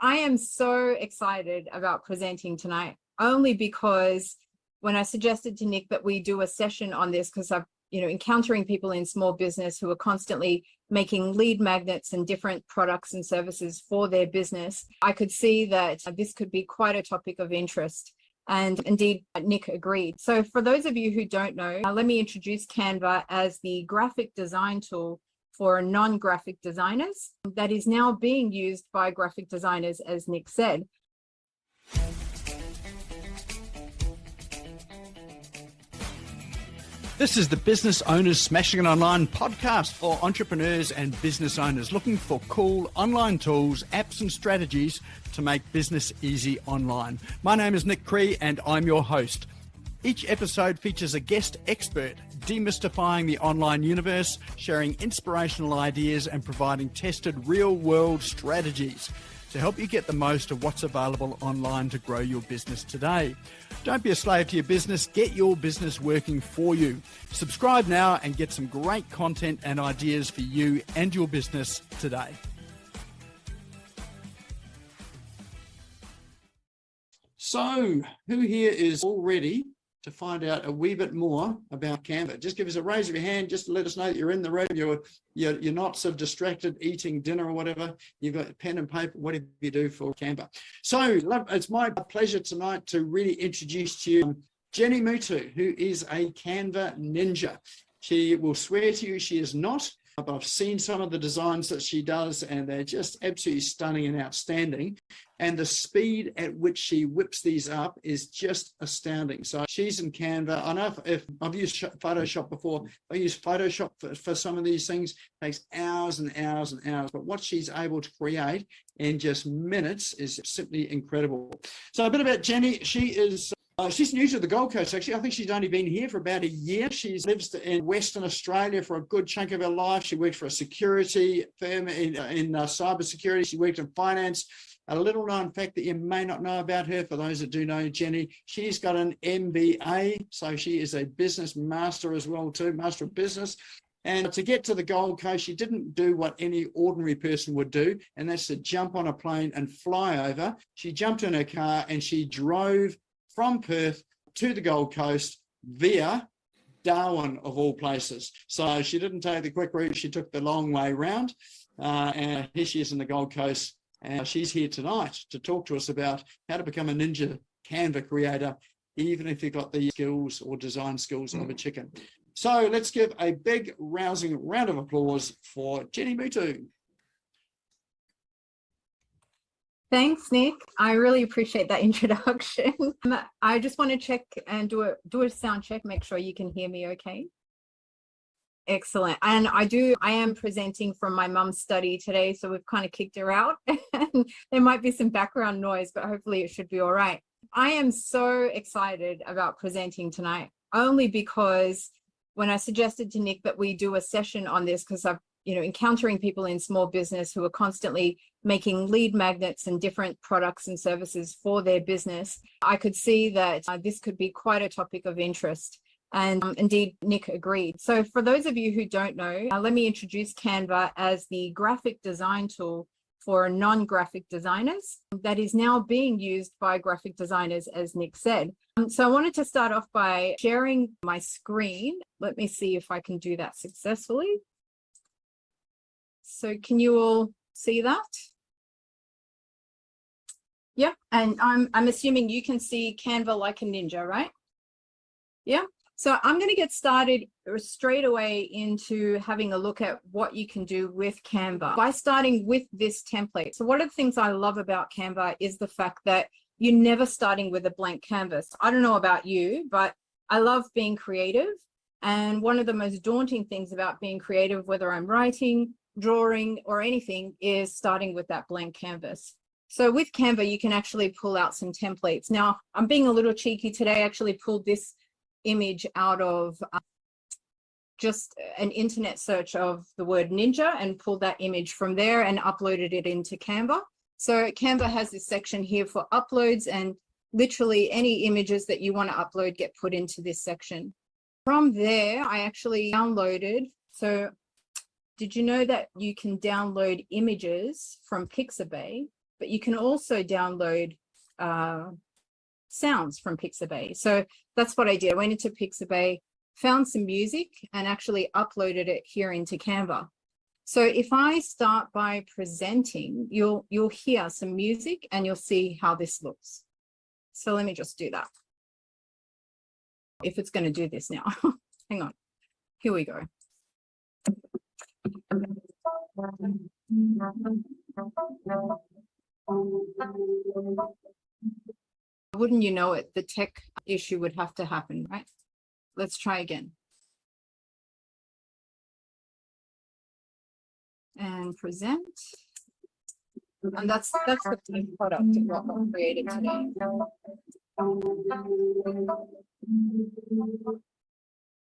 I am so excited about presenting tonight, only because when I suggested to Nick that we do a session on this, because I've, encountering people in small business who are constantly making lead magnets and different products and services for their business, I could see that this could be quite a topic of interest. And indeed, Nick agreed. So for those of you who don't know, let me introduce Canva as the graphic design tool for non-graphic designers that is now being used by graphic designers, as Nick said. This is the Business Owners Smashing It Online podcast for entrepreneurs and business owners looking for cool online tools, apps and strategies to make business easy online. My name is Nick Cree and I'm your host. Each episode features a guest expert demystifying the online universe, sharing inspirational ideas and providing tested real-world strategies to help you get the most of what's available online to grow your business today. Don't be a slave to your business, get your business working for you. Subscribe now and get some great content and ideas for you and your business today. So, who here is all ready to find out a wee bit more about Canva? Just give us a raise of your hand, just to let us know that you're in the room, you're not so distracted eating dinner or whatever. You've got pen and paper, whatever you do for Canva. So it's my pleasure tonight to really introduce to you Jenny Moutou, who is a Canva ninja. She will swear to you she is not, but I've seen some of the designs that she does and they're just absolutely stunning and outstanding. And the speed at which she whips these up is just astounding. So she's in Canva. I know if I've used Photoshop before, I use Photoshop for some of these things. It takes hours and hours and hours, but what she's able to create in just minutes is simply incredible. So a bit about Jenny. She's new to the Gold Coast, actually. I think she's only been here for about a year. She lives in Western Australia for a good chunk of her life. She worked for a security firm in cyber security. She worked in finance. A little known fact that you may not know about her, for those that do know Jenny, she's got an MBA, so she is a business master as well too, master of business. And to get to the Gold Coast, she didn't do what any ordinary person would do, and that's to jump on a plane and fly over. She jumped in her car and she drove from Perth to the Gold Coast via Darwin, of all places. So she didn't take the quick route, she took the long way round. And here she is in the Gold Coast. And she's here tonight to talk to us about how to become a ninja Canva creator, even if you've got the skills or design skills of a chicken. So let's give a big rousing round of applause for Jenny Moutou. Thanks, Nick. I really appreciate that introduction. I just want to check and do a sound check, make sure you can hear me okay. Excellent. And I am presenting from my mum's study today, so we've kind of kicked her out. And there might be some background noise, but hopefully it should be all right. I am so excited about presenting tonight, only because when I suggested to Nick that we do a session on this, because I've encountering people in small business who are constantly making lead magnets and different products and services for their business, I could see that this could be quite a topic of interest. And indeed, Nick agreed. So for those of you who don't know, let me introduce Canva as the graphic design tool for non-graphic designers that is now being used by graphic designers, as Nick said. So I wanted to start off by sharing my screen. Let me see if I can do that successfully. So can you all see that? Yeah, and I'm assuming you can see Canva like a ninja, right? Yeah, so I'm going to get started straight away into having a look at what you can do with Canva by starting with this template. So one of the things I love about Canva is the fact that you're never starting with a blank canvas. I don't know about you, but I love being creative. And one of the most daunting things about being creative, whether I'm writing, drawing or anything, is starting with that blank canvas. So with Canva, you can actually pull out some templates. Now, I'm being a little cheeky today. I actually pulled this image out of just an internet search of the word ninja and pulled that image from there and uploaded it into Canva. So Canva has this section here for uploads, and literally any images that you want to upload get put into this section. From there, I actually downloaded. So did you know that you can download images from Pixabay but you can also download sounds from Pixabay. So that's what I did. I went into Pixabay, found some music, and actually uploaded it here into Canva. So if I start by presenting, you'll hear some music and you'll see how this looks. So let me just do that. If it's going to do this now. Hang on. Here we go. Wouldn't you know it, the tech issue would have to happen, right? Let's try again. And present. And that's the team product of what we created today.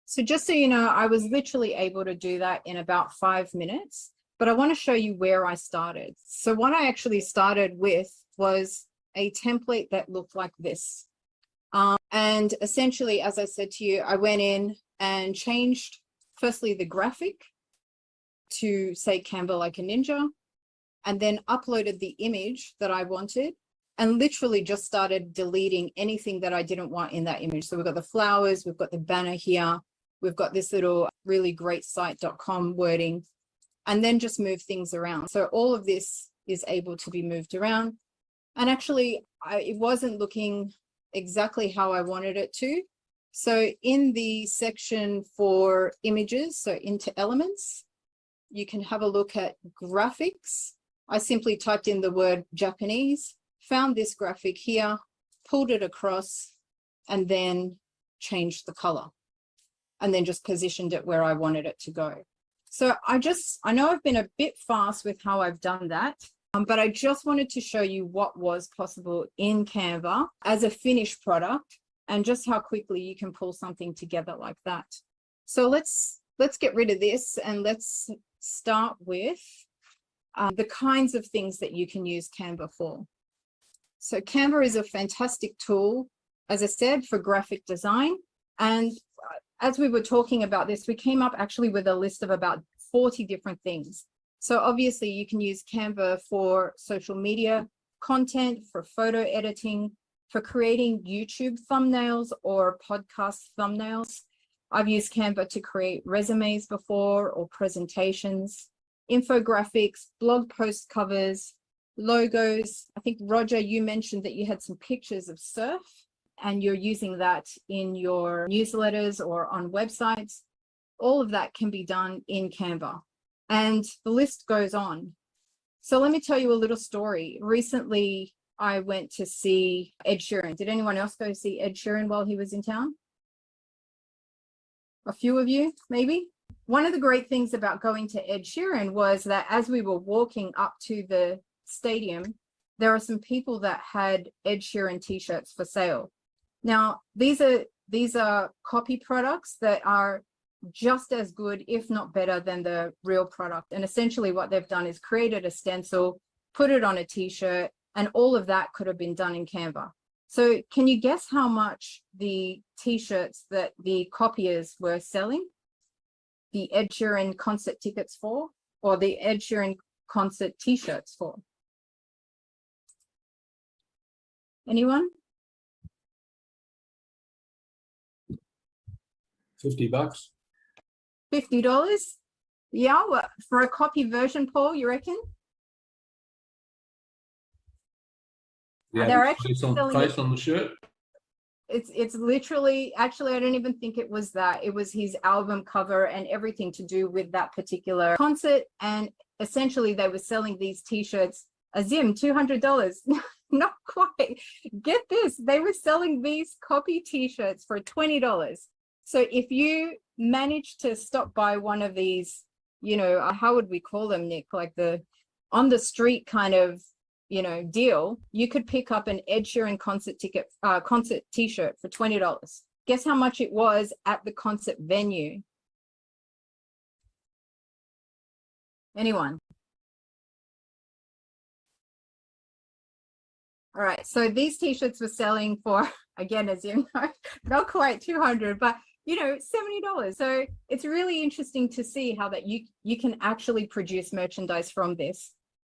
So just so you know, I was literally able to do that in about 5 minutes, but I want to show you where I started. So what I actually started with was a template that looked like this. And essentially, as I said to you, I went in and changed, firstly, the graphic to say Canva like a ninja, and then uploaded the image that I wanted, and literally just started deleting anything that I didn't want in that image. So we've got the flowers, we've got the banner here, we've got this little really great site.com wording, and then just move things around. So all of this is able to be moved around. And actually, it wasn't looking exactly how I wanted it to. So in the section for images, so into elements, you can have a look at graphics. I simply typed in the word Japanese, found this graphic here, pulled it across, and then changed the color, and then just positioned it where I wanted it to go. So I know I've been a bit fast with how I've done that, but I just wanted to show you what was possible in Canva as a finished product, and just how quickly you can pull something together like that. So let's get rid of this, and let's start with the kinds of things that you can use Canva for. So Canva is a fantastic tool, as I said, for graphic design. And as we were talking about this, we came up actually with a list of about 40 different things. So obviously you can use Canva for social media content, for photo editing, for creating YouTube thumbnails or podcast thumbnails. I've used Canva to create resumes before, or presentations, infographics, blog post covers, logos. I think, Roger, you mentioned that you had some pictures of surf and you're using that in your newsletters or on websites. All of that can be done in Canva, and the list goes on. So let me tell you a little story. Recently, I went to see Ed Sheeran. Did anyone else go see Ed Sheeran while he was in town? A few of you, maybe? One of the great things about going to Ed Sheeran was that as we were walking up to the stadium, there are some people that had Ed Sheeran t-shirts for sale. Now, these are copy products that are just as good, if not better, than the real product. And essentially what they've done is created a stencil, put it on a t-shirt, and all of that could have been done in Canva. So can you guess how much the t-shirts that the copiers were selling the Ed Sheeran concert tickets for, or the Ed Sheeran concert t-shirts for? Anyone? $50. $50? Yeah, well, for a copy version, Paul, you reckon? Yeah, they're actually face on the shirt. It's literally, actually, I don't even think it was that. It was his album cover and everything to do with that particular concert. And essentially they were selling these t-shirts, Azim, $200. Not quite. Get this, they were selling these copy t-shirts for $20. So if you manage to stop by one of these, you know, how would we call them, Nick? Like the on the street kind of, you know, deal, you could pick up an Ed Sheeran concert t-shirt for $20. Guess how much it was at the concert venue? Anyone? All right, so these t-shirts were selling for, again, as you know, not quite 200, but you know, $70. So it's really interesting to see how that you can actually produce merchandise from this.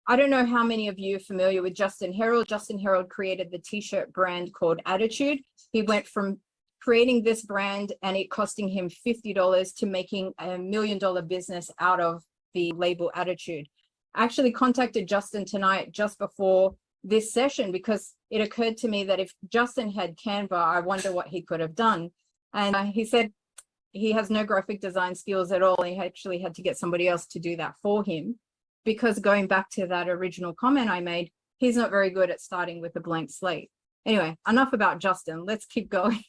I don't know how many of you are familiar with Justin Herald. Justin Herald created the t-shirt brand called Attitude. He went from creating this brand and it costing him $50 to making $1 million business out of the label Attitude. I actually contacted Justin tonight just before this session because it occurred to me that if Justin had Canva, I wonder what he could have done. And he said he has no graphic design skills at all. He actually had to get somebody else to do that for him, because going back to that original comment I made, he's not very good at starting with a blank slate. Anyway, enough about Justin. Let's keep going.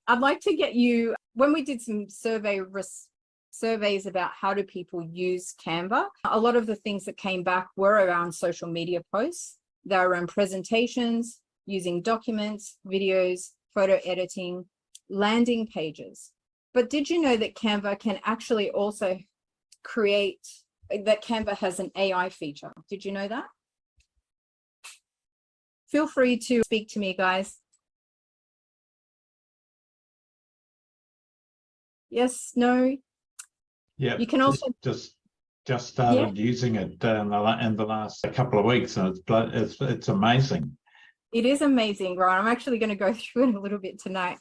I'd like to get you, when we did some surveys about how do people use Canva, a lot of the things that came back were around social media posts. They were around presentations, using documents, videos, photo editing, landing pages. But did you know that Canva can actually also create, that Canva has an AI feature? Did you know that? Feel free to speak to me, guys. Yes, no? Yeah, You can also just started using it in the last couple of weeks, and it's amazing. It is amazing, right? I'm actually going to go through it a little bit tonight.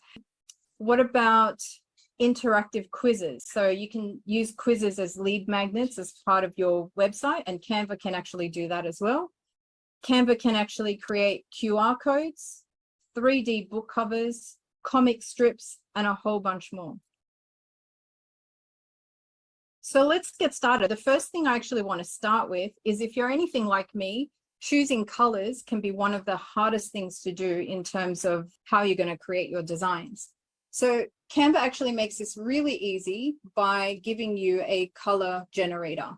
What about interactive quizzes? So you can use quizzes as lead magnets as part of your website, and Canva can actually do that as well. Canva can actually create QR codes, 3D book covers, comic strips, and a whole bunch more. So let's get started. The first thing I actually want to start with is, if you're anything like me, choosing colors can be one of the hardest things to do in terms of how you're going to create your designs. So Canva actually makes this really easy by giving you a color generator.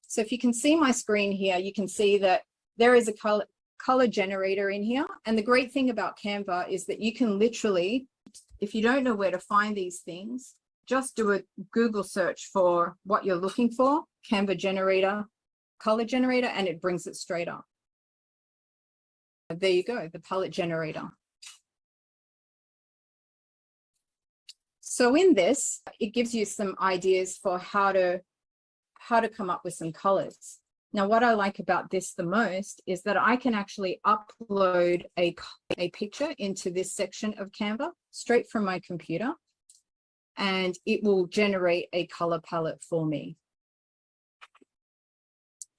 So if you can see my screen here, you can see that there is a color generator in here. And the great thing about Canva is that you can literally, if you don't know where to find these things, just do a Google search for what you're looking for, Canva generator, color generator, and it brings it straight up. There you go, the palette generator. So in this, it gives you some ideas for how to come up with some colors. Now, what I like about this the most is that I can actually upload a picture into this section of Canva straight from my computer, and it will generate a color palette for me.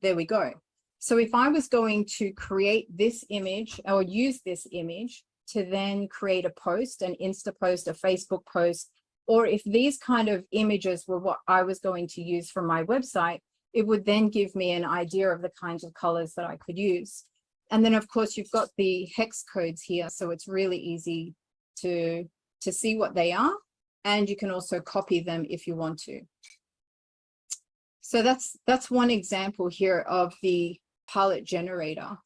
There we go. So if I was going to create this image or use this image to then create a post, an Insta post, a Facebook post, or if these kind of images were what I was going to use for my website, it would then give me an idea of the kinds of colors that I could use. And then of course you've got the hex codes here, so it's really easy to see what they are. And you can also copy them if you want to. So that's one example here of the palette generator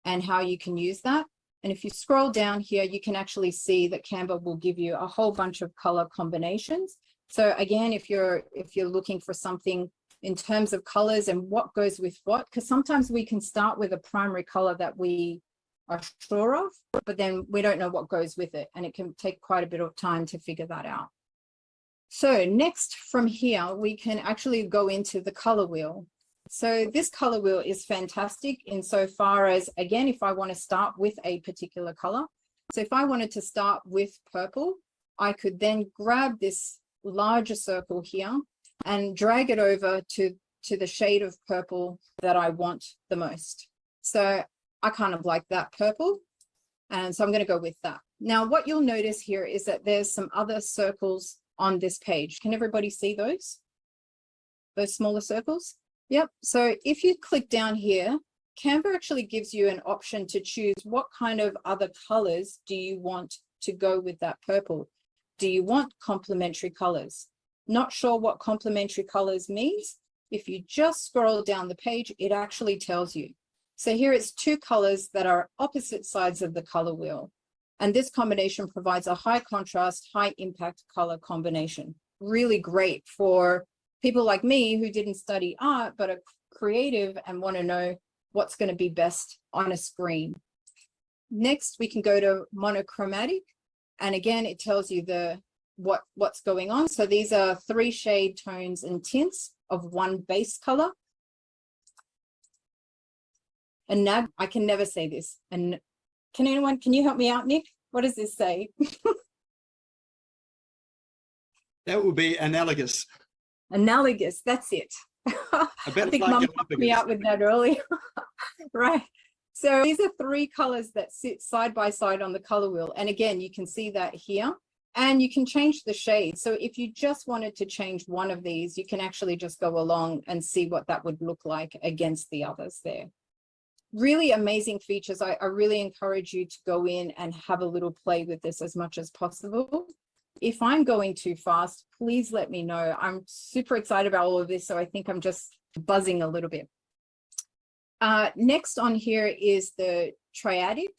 and how you can use that. And if you scroll down here, you can actually see that Canva will give you a whole bunch of color combinations. So again, if you're looking for something in terms of colors and what goes with what, because sometimes we can start with a primary color that we are sure of, but then we don't know what goes with it. And it can take quite a bit of time to figure that out. So next from here, we can actually go into the color wheel. So this color wheel is fantastic insofar as, again, if I want to start with a particular color. So if I wanted to start with purple, I could then grab this larger circle here and drag it over to the shade of purple that I want the most. So I kind of like that purple. And so I'm going to go with that. Now, what you'll notice here is that there's some other circles on this page. Can everybody see those? Those smaller circles? Yep. So if you click down here, Canva actually gives you an option to choose what kind of other colors do you want to go with that purple. Do you want complementary colors? Not sure what complementary colors means? If you just scroll down the page, it actually tells you. So here it's two colors that are opposite sides of the color wheel. And this combination provides a high contrast, high impact color combination. Really great for people like me who didn't study art, but are creative and want to know what's going to be best on a screen. Next, we can go to monochromatic. And again, it tells you what's going on. So these are 3 shade tones and tints of one base color. I can never say this. And can you help me out, Nick? What does this say? That would be analogous. Analogous, that's it. I I think Mum helped me out with that earlier. Right. So these are 3 colors that sit side by side on the color wheel. And again, you can see that here. And you can change the shade. So if you just wanted to change one of these, you can actually just go along and see what that would look like against the others there. Really amazing features. I really encourage you to go in and have a little play with this as much as possible. If I'm going too fast, please let me know. I'm super excited about all of this, so I think I'm just buzzing a little bit. Next on here is the triadic.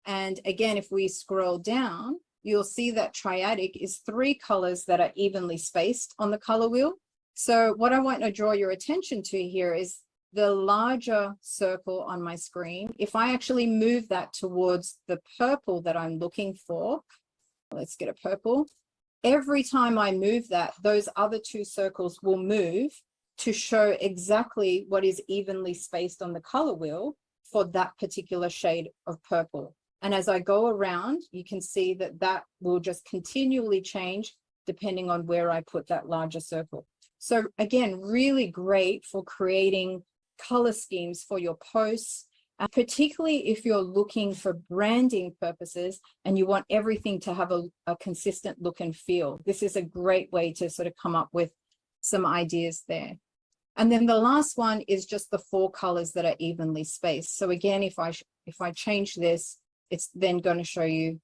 And again, if we scroll down, you'll see that triadic is 3 colors that are evenly spaced on the color wheel. So what I want to draw your attention to here is the larger circle on my screen. If I actually move that towards the purple that I'm looking for, let's get a purple. Every time I move that, those other 2 circles will move to show exactly what is evenly spaced on the color wheel for that particular shade of purple. And as I go around, you can see that that will just continually change depending on where I put that larger circle. So again, really great for creating color schemes for your posts, particularly if you're looking for branding purposes and you want everything to have a consistent look and feel. This is a great way to sort of come up with some ideas there. And then the last one is just the 4 colors that are evenly spaced. So again, if I change this, it's then going to show you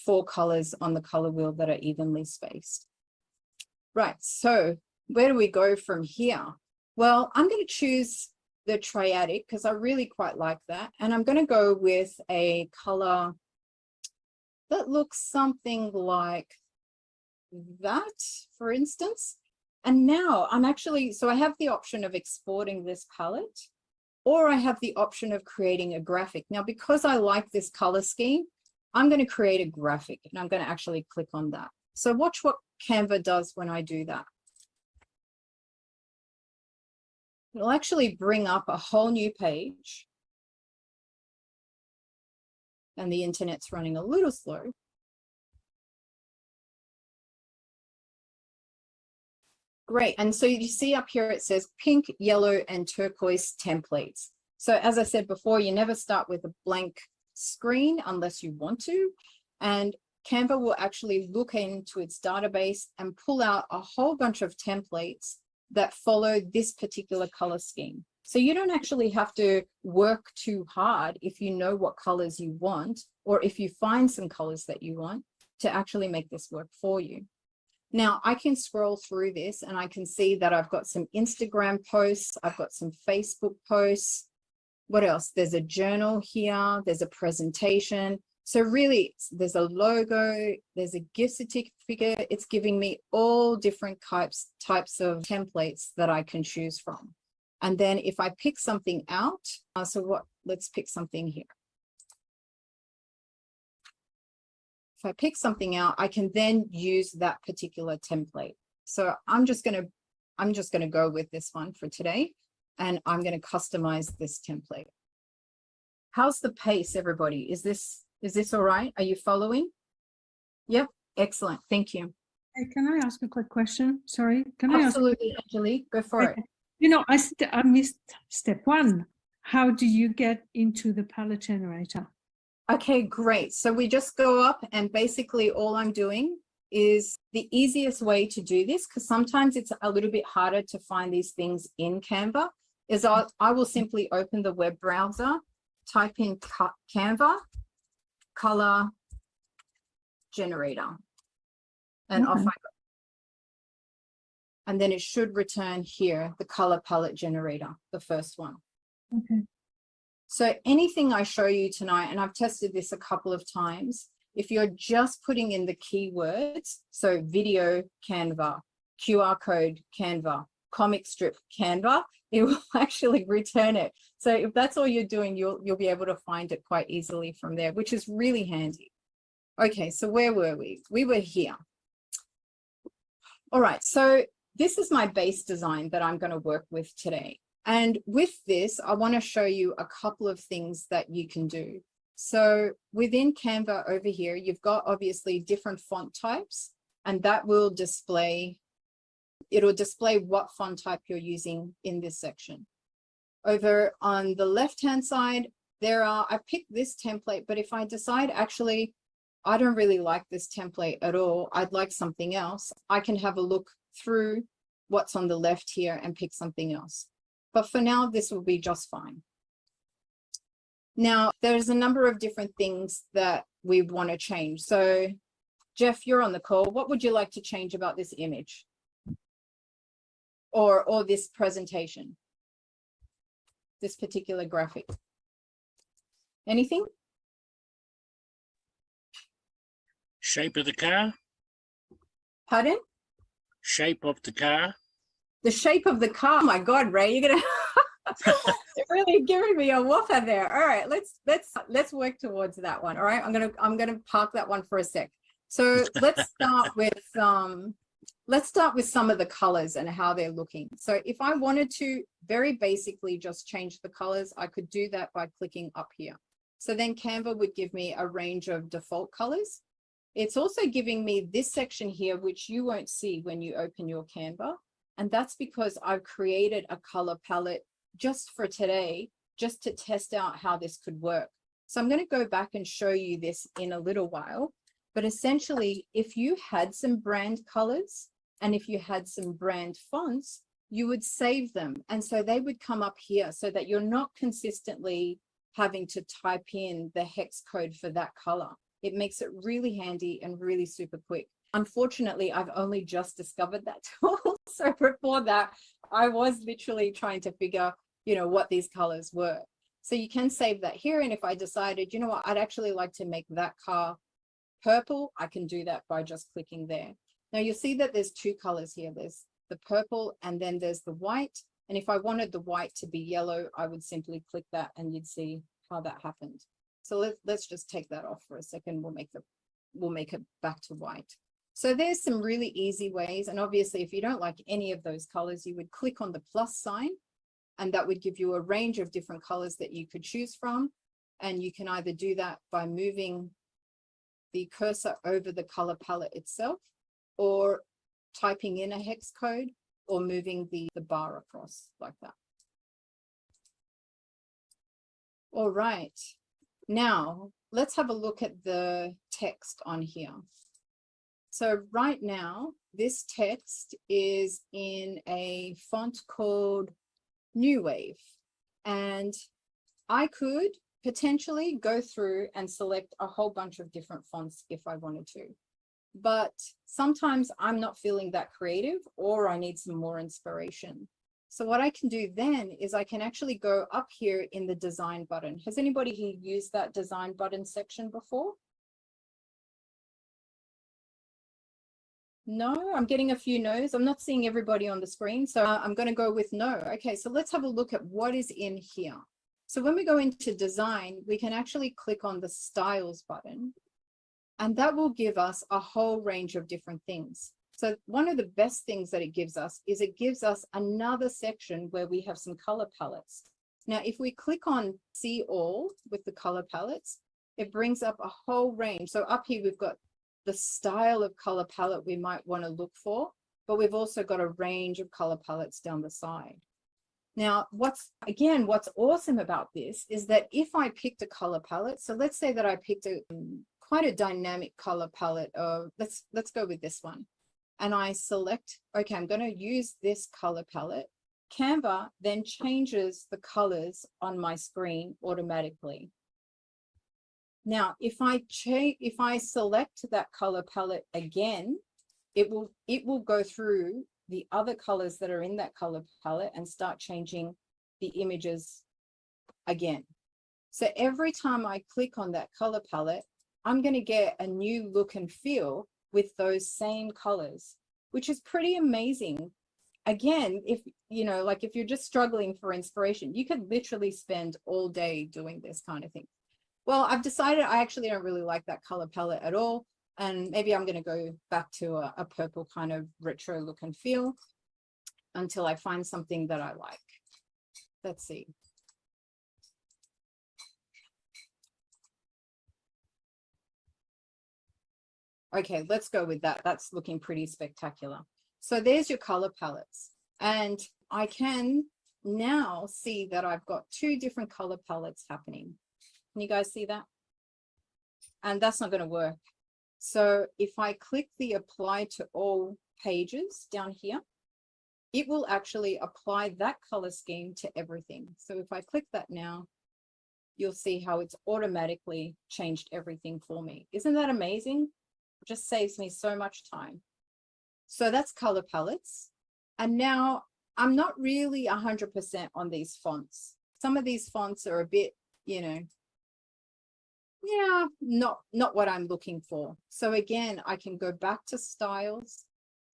4 colors on the color wheel that are evenly spaced. Right, so where do we go from here? Well, I'm going to choose the triadic because I really quite like that. And I'm going to go with a color that looks something like that, for instance. And now I'm actually, so I have the option of exporting this palette, or I have the option of creating a graphic. Now, because I like this color scheme, I'm going to create a graphic and I'm going to actually click on that. So watch what Canva does when I do that. It'll actually bring up a whole new page. And the internet's running a little slow. Great. And so you see up here, it says pink, yellow, and turquoise templates. So as I said before, you never start with a blank screen unless you want to. And Canva will actually look into its database and pull out a whole bunch of templates that follow this particular color scheme. So you don't actually have to work too hard if you know what colors you want, or if you find some colors that you want to actually make this work for you. Now I can scroll through this and I can see that I've got some Instagram posts, I've got some Facebook posts. What else? There's a journal here, there's a presentation. So really there's a logo, there's a gift certificate. It's giving me all different types of templates that I can choose from. And then if I pick something out, let's pick something here. If I pick something out, I can then use that particular template. So I'm just going to go with this one for today, and I'm going to customize this template. How's the pace, everybody? Is this all right? Are you following? Yep. Excellent. Thank you. Hey, can I ask a quick question? Sorry. Can I ask? Absolutely, Angelique. Go for it. You know, I missed step 1. How do you get into the palette generator? Okay, great. So we just go up and basically all I'm doing is the easiest way to do this, because sometimes it's a little bit harder to find these things in Canva, is I will simply open the web browser, type in Canva, color generator, and off I go. And then it should return here, the color palette generator, the first one. Okay. So anything I show you tonight, and I've tested this a couple of times, if you're just putting in the keywords, so video Canva, QR code Canva, comic strip Canva, it will actually return it. So if that's all you're doing, you'll be able to find it quite easily from there, which is really handy. Okay, so where were we? We were here. All right, so this is my base design that I'm going to work with today. And with this, I want to show you a couple of things that you can do. So within Canva over here, you've got obviously different font types, and that will display, it'll display what font type you're using in this section. Over on the left-hand side, I picked this template, but if I decide actually, I don't really like this template at all, I'd like something else, I can have a look through what's on the left here and pick something else. But for now, this will be just fine. Now, there's a number of different things that we want to change. So, Jeff, you're on the call. What would you like to change about this image or this presentation, this particular graphic? Anything? Shape of the car? Pardon? Shape of the car? The shape of the car. Oh my God, Ray, you're gonna you're really giving me a whopper there. All right, let's work towards that one. All right, I'm gonna park that one for a sec. So let's start with some of the colors and how they're looking. So if I wanted to very basically just change the colors, I could do that by clicking up here. So then Canva would give me a range of default colors. It's also giving me this section here, which you won't see when you open your Canva. And that's because I've created a color palette just for today, just to test out how this could work. So I'm going to go back and show you this in a little while. But essentially, if you had some brand colors and if you had some brand fonts, you would save them. And so they would come up here so that you're not consistently having to type in the hex code for that color. It makes it really handy and really super quick. Unfortunately, I've only just discovered that tool. So before that, I was literally trying to figure, what these colors were. So you can save that here. And if I decided, what, I'd actually like to make that car purple, I can do that by just clicking there. Now you'll see that there's two colors here. There's the purple and then there's the white. And if I wanted the white to be yellow, I would simply click that and you'd see how that happened. So let's just take that off for a second. We'll make it back to white. So there's some really easy ways. And obviously, if you don't like any of those colors, you would click on the plus sign, and that would give you a range of different colors that you could choose from. And you can either do that by moving the cursor over the color palette itself, or typing in a hex code, or moving the bar across like that. All right. Now, let's have a look at the text on here. So right now, this text is in a font called New Wave. And I could potentially go through and select a whole bunch of different fonts if I wanted to. But sometimes I'm not feeling that creative, or I need some more inspiration. So what I can do then is I can actually go up here in the design button. Has anybody here used that design button section before? No, I'm getting a few no's. I'm not seeing everybody on the screen, so I'm going to go with no. Okay, so let's have a look at what is in here. So when we go into design, we can actually click on the styles button, and that will give us a whole range of different things. So one of the best things that it gives us is it gives us another section where we have some color palettes. Now, if we click on see all with the color palettes, it brings up a whole range. So up here, we've got the style of color palette we might want to look for, but we've also got a range of color palettes down the side. Now, what's awesome about this is that if I picked a color palette, so let's say that I picked quite a dynamic color palette. Let's go with this one. And I select, okay, I'm going to use this color palette. Canva then changes the colors on my screen automatically. Now, if I select that color palette again, it will go through the other colors that are in that color palette and start changing the images again. So every time I click on that color palette, I'm going to get a new look and feel with those same colors, which is pretty amazing. Again, if you're just struggling for inspiration, you could literally spend all day doing this kind of thing. Well, I've decided I actually don't really like that color palette at all. And maybe I'm going to go back to a purple kind of retro look and feel until I find something that I like. Let's see. Okay, let's go with that. That's looking pretty spectacular. So there's your color palettes. And I can now see that I've got two different color palettes happening. Can you guys see that? And that's not going to work. So if I click the apply to all pages down here, it will actually apply that color scheme to everything. So if I click that now, you'll see how it's automatically changed everything for me. Isn't that amazing? It just saves me so much time. So that's color palettes. And now I'm not really 100% on these fonts. Some of these fonts are a bit, you know, yeah, not what I'm looking for. So again, I can go back to styles.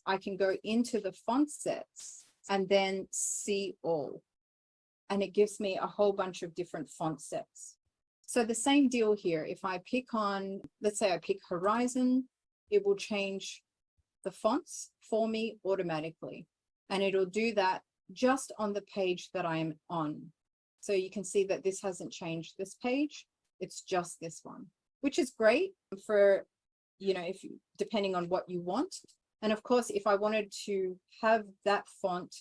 I can go into the font sets and then see all. And it gives me a whole bunch of different font sets. So the same deal here. If I pick on, let's say I pick Horizon, it will change the fonts for me automatically. And it'll do that just on the page that I'm on. So you can see that this hasn't changed this page. It's just this one, which is great for, you know, if you, depending on what you want. And of course, if I wanted to have that font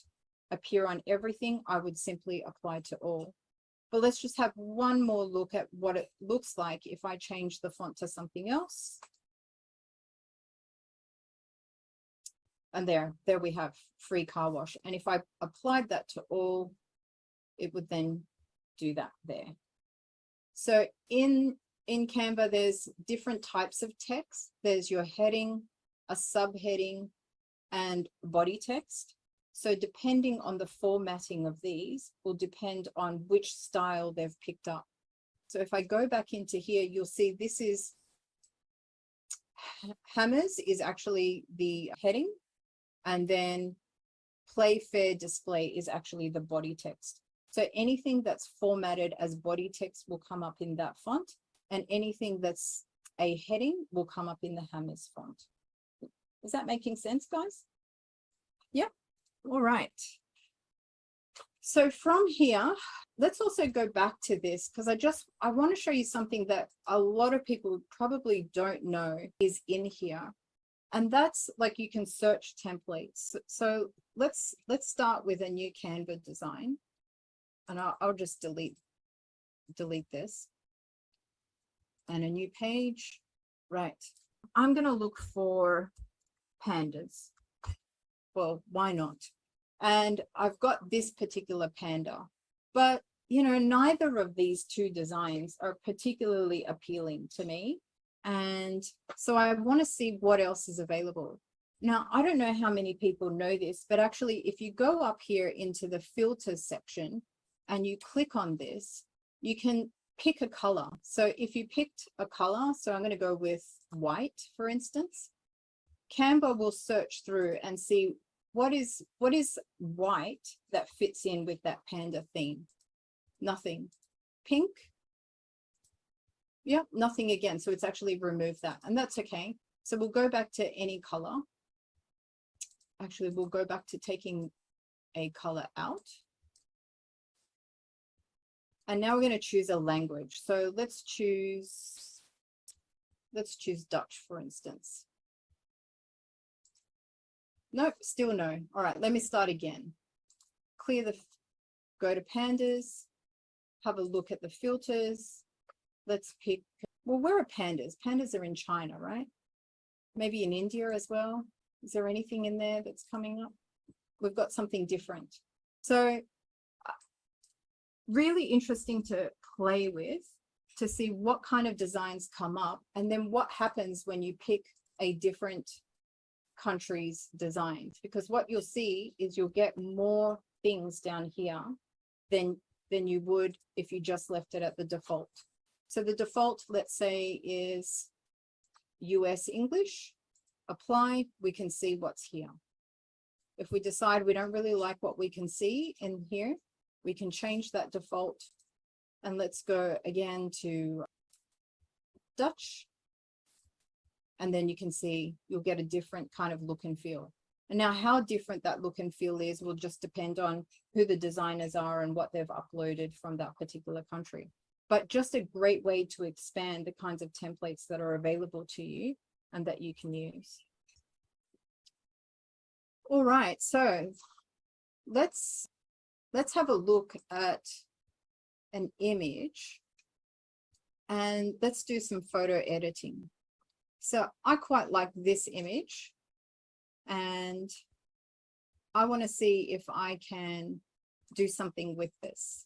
appear on everything, I would simply apply to all. But let's just have one more look at what it looks like if I change the font to something else. And there we have free car wash. And if I applied that to all, it would then do that there. So in Canva, there's different types of text. There's your heading, a subheading, and body text. So depending on the formatting of these will depend on which style they've picked up. So if I go back into here, you'll see this is hammers is actually the heading, and then play fair display is actually the body text. So anything that's formatted as body text will come up in that font, and anything that's a heading will come up in the hammers font. Is that making sense, guys? Yeah. All right. So from here, let's also go back to this because I want to show you something that a lot of people probably don't know is in here. And that's like you can search templates. So let's start with a new Canva design. And I'll just delete this. And a new page. Right. I'm going to look for pandas. Well, why not? And I've got this particular panda. But, you know, neither of these two designs are particularly appealing to me. And so I want to see what else is available. Now, I don't know how many people know this, but actually, if you go up here into the filters section and you click on this, you can pick a color. So if you picked a color, so I'm going to go with white, for instance, Canva will search through and see what is white that fits in with that panda theme. Nothing. Pink. Yep, nothing again. So it's actually removed that, and that's okay. So we'll go back to any color. Actually, we'll go back to taking a color out. And now we're going to choose a language. So let's choose Dutch, for instance. Nope, still no. All right, let me start again. Go to pandas, have a look at the filters. Let's pick, well, where are pandas? Pandas are in China, right? Maybe in India as well. Is there anything in there that's coming up? We've got something different. So really interesting to play with, to see what kind of designs come up, and then what happens when you pick a different country's designs, because what you'll see is you'll get more things down here than you would if you just left it at the default. So the default, let's say, is US English. Apply, we can see what's here. If we decide we don't really like what we can see in here, we can change that default. And let's go again to Dutch. And then you can see you'll get a different kind of look and feel. And now how different that look and feel is will just depend on who the designers are and what they've uploaded from that particular country. But just a great way to expand the kinds of templates that are available to you and that you can use. All right, so let's have a look at an image and let's do some photo editing. So I quite like this image and I want to see if I can do something with this.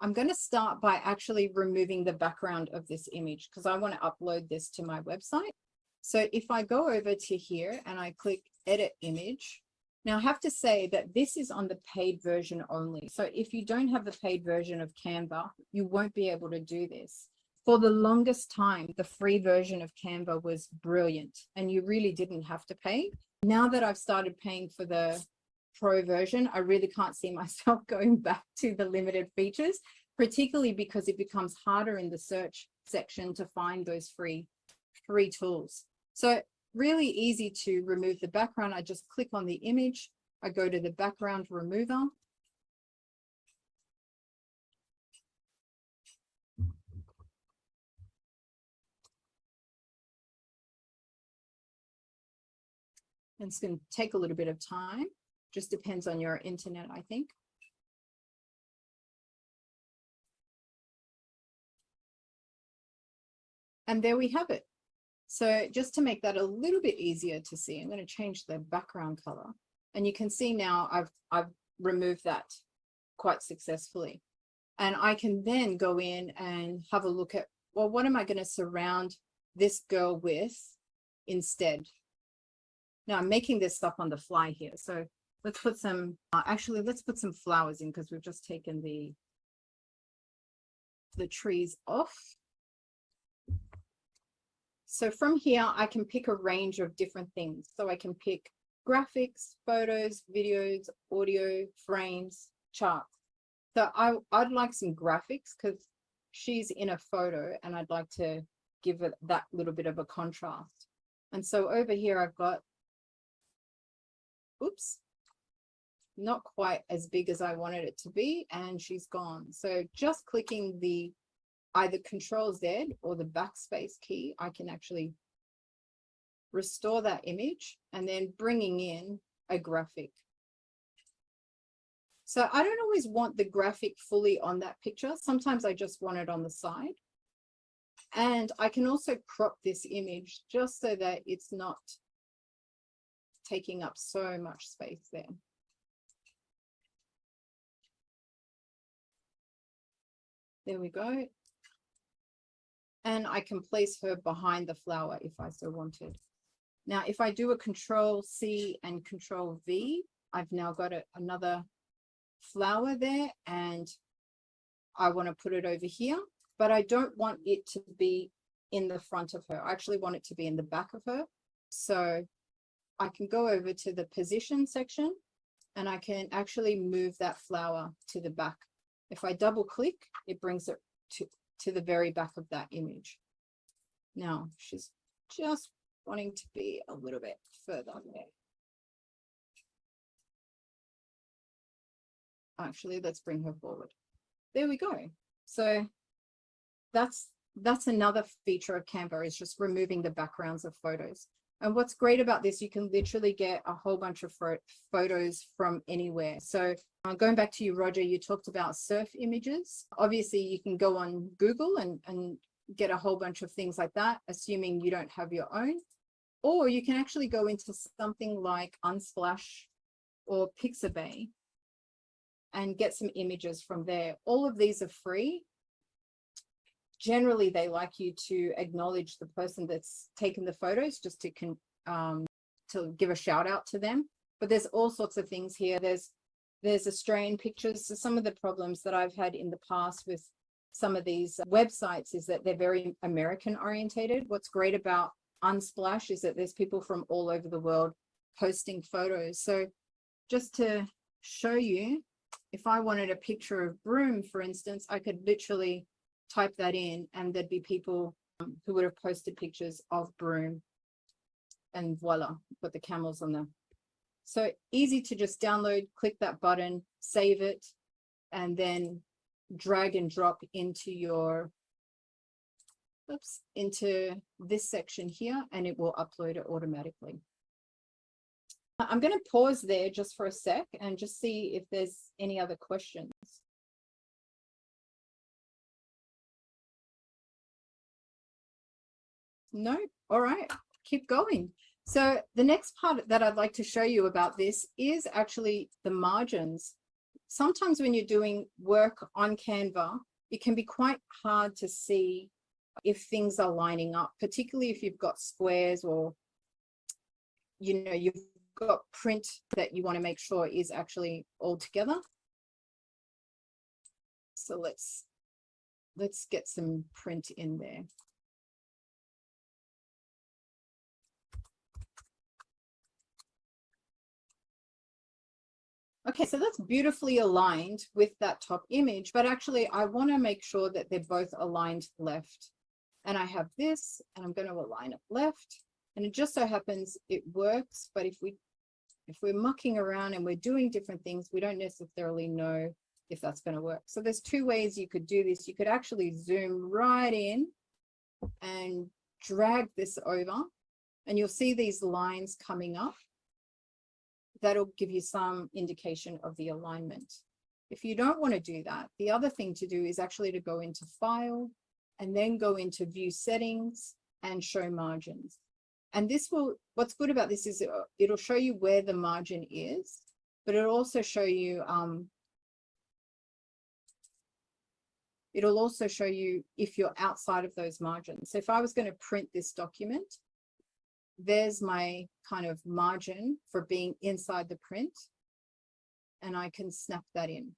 I'm going to start by actually removing the background of this image because I want to upload this to my website. So if I go over to here and I click edit image, now I have to say that this is on the paid version only. So if you don't have the paid version of Canva, you won't be able to do this. For the longest time, the free version of Canva was brilliant and you really didn't have to pay. Now that I've started paying for the pro version, I really can't see myself going back to the limited features, particularly because it becomes harder in the search section to find those free tools. So really easy to remove the background. I just click on the image. I go to the background remover. And it's going to take a little bit of time. Just depends on your internet, I think. And there we have it. So just to make that a little bit easier to see, I'm going to change the background color. And you can see now I've removed that quite successfully. And I can then go in and have a look at, well, what am I going to surround this girl with instead? Now I'm making this stuff on the fly here. So let's put some, actually, let's put some flowers in because we've just taken the trees off. So from here, I can pick a range of different things. So I can pick graphics, photos, videos, audio, frames, charts. So I'd like some graphics because she's in a photo and I'd like to give it that little bit of a contrast. And so over here, I've got, oops, not quite as big as I wanted it to be, and she's gone. So just clicking the either Control-Z or the backspace key, I can actually restore that image and then bringing in a graphic. So I don't always want the graphic fully on that picture. Sometimes I just want it on the side. And I can also crop this image just so that it's not taking up so much space there. There we go. And I can place her behind the flower if I so wanted. Now, if I do a Control-C and Control-V, I've now got another flower there and I want to put it over here, but I don't want it to be in the front of her. I actually want it to be in the back of her. So I can go over to the position section and I can actually move that flower to the back. If I double click, it brings it to the very back of that image. Now she's just wanting to be a little bit further there. Actually, let's bring her forward. There we go. So that's another feature of Canva, is just removing the backgrounds of photos. And what's great about this, you can literally get a whole bunch of photos from anywhere. So going back to you, Roger, you talked about surf images. Obviously, you can go on Google and get a whole bunch of things like that, assuming you don't have your own. Or you can actually go into something like Unsplash or Pixabay and get some images from there. All of these are free. Generally, they like you to acknowledge the person that's taken the photos, just to give a shout out to them. But there's all sorts of things here. There's Australian pictures. So some of the problems that I've had in the past with some of these websites is that they're very American orientated. What's great about Unsplash is that there's people from all over the world posting photos. So just to show you, if I wanted a picture of Broome, for instance, I could literally type that in and there'd be people who would have posted pictures of Broome. and voila, put the camels on there. So easy to just download, click that button, save it, and then drag and drop into your, into this section here, and it will upload it automatically. I'm going to pause there just for a sec and just see if there's any other questions. No? All right, keep going. So the next part that I'd like to show you about this is actually the margins. Sometimes when you're doing work on Canva, it can be quite hard to see if things are lining up, particularly if you've got squares or, you know, you've got print that you want to make sure is actually all together. So let's get some print in there. Okay, so that's beautifully aligned with that top image, but actually I want to make sure that they're both aligned left. And I have this, and I'm going to align it left. And it just so happens it works, but if we're mucking around and we're doing different things, we don't necessarily know if that's going to work. So there's two ways you could do this. You could actually zoom right in and drag this over, and you'll see these lines coming up. That'll give you some indication of the alignment. If you don't want to do that, the other thing to do is actually to go into File and then go into View Settings and Show Margins. And this will, what's good about this is it'll show you where the margin is, but it'll also show you if you're outside of those margins. So if I was going to print this document, there's my kind of margin for being inside the print, and I can snap that in.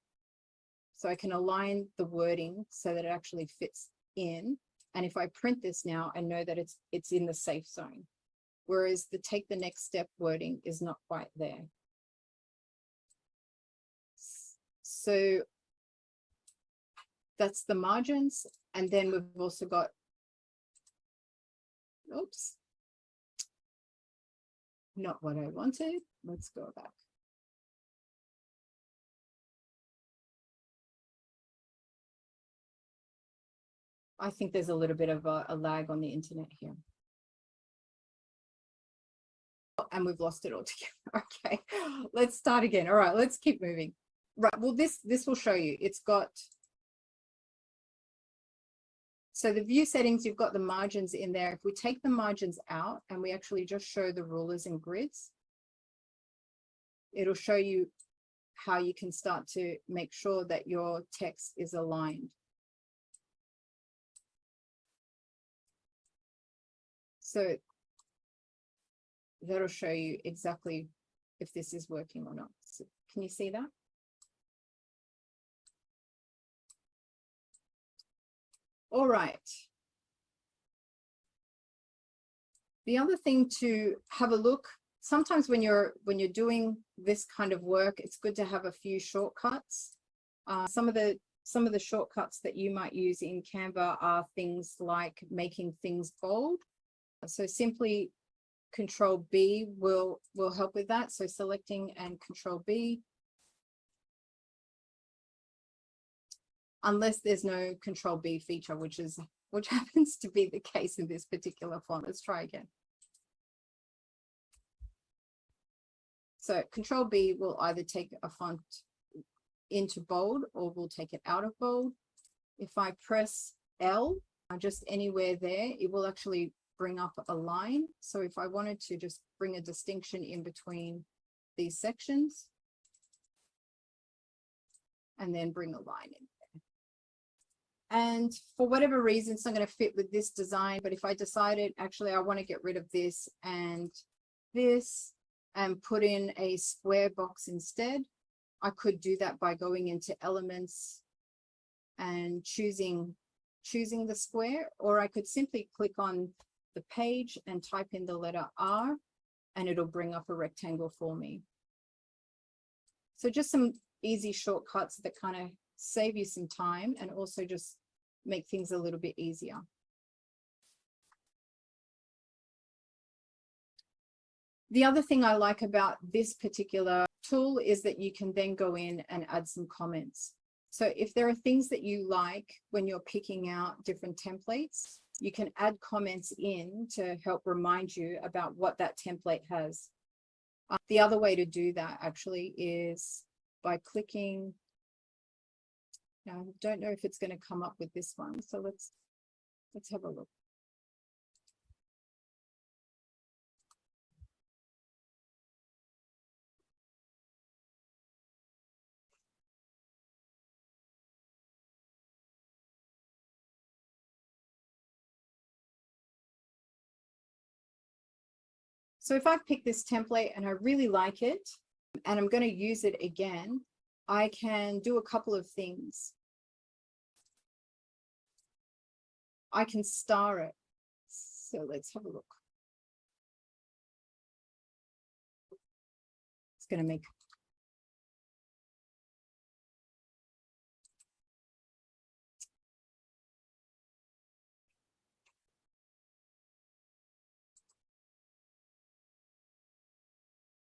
So I can align the wording so that it actually fits in. And if I print this now, I know that it's in the safe zone. Whereas the take the next step wording is not quite there. So that's the margins. And then we've also got, oops, not what I wanted. Let's go back. I think there's a little bit of a lag on the internet here. And we've lost it altogether. Okay, let's start again. All right, let's keep moving. Right, well, this will show you. It's got, so the view settings, you've got the margins in there. If we take the margins out and we actually just show the rulers and grids, it'll show you how you can start to make sure that your text is aligned. So that'll show you exactly if this is working or not. So can you see that? All right. The other thing to have a look, sometimes when you're doing this kind of work, it's good to have a few shortcuts. Some of the shortcuts that you might use in Canva are things like making things bold. So simply Control B will help with that. So selecting and Control B. Unless there's no Control B feature, which happens to be the case in this particular font. Let's try again. So Control B will either take a font into bold or will take it out of bold. If I press L, just anywhere there, it will actually bring up a line. So if I wanted to just bring a distinction in between these sections and then bring a line in there. And for whatever reason, it's not going to fit with this design, but if I decided actually I want to get rid of this and put in a square box instead, I could do that by going into Elements and choosing the square, or I could simply click on the page and type in the letter R, and it'll bring up a rectangle for me. So just some easy shortcuts that kind of save you some time and also just make things a little bit easier. The other thing I like about this particular tool is that you can then go in and add some comments. So if there are things that you like when you're picking out different templates, you can add comments in to help remind you about what that template has. The other way to do that actually is by clicking. Now, I don't know if it's going to come up with this one. So let's have a look. So if I pick this template and I really like it, and I'm going to use it again, I can do a couple of things. I can star it. So let's have a look. It's going to make.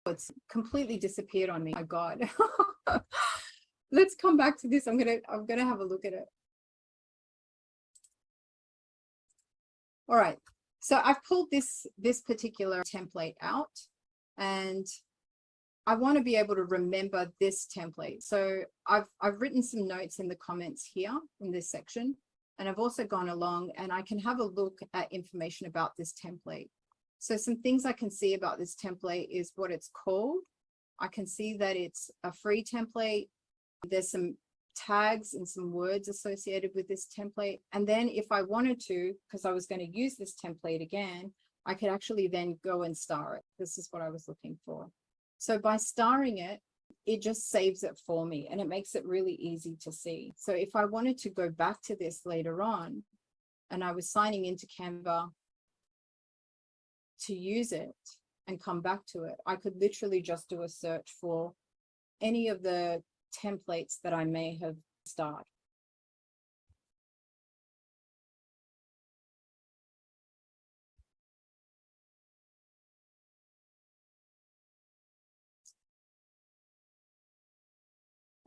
It's completely disappeared on me. My God. Let's come back to this. I'm gonna have a look at it. All right. So I've pulled this particular template out, and I want to be able to remember this template. So I've written some notes in the comments here in this section, and I've also gone along and I can have a look at information about this template. So some things I can see about this template is what it's called. I can see that it's a free template. There's some tags and some words associated with this template. And then if I wanted to, because I was going to use this template again, I could actually then go and star it. This is what I was looking for. So by starring it, it just saves it for me and it makes it really easy to see. So if I wanted to go back to this later on and I was signing into Canva to use it and come back to it, I could literally just do a search for any of the templates that I may have starred.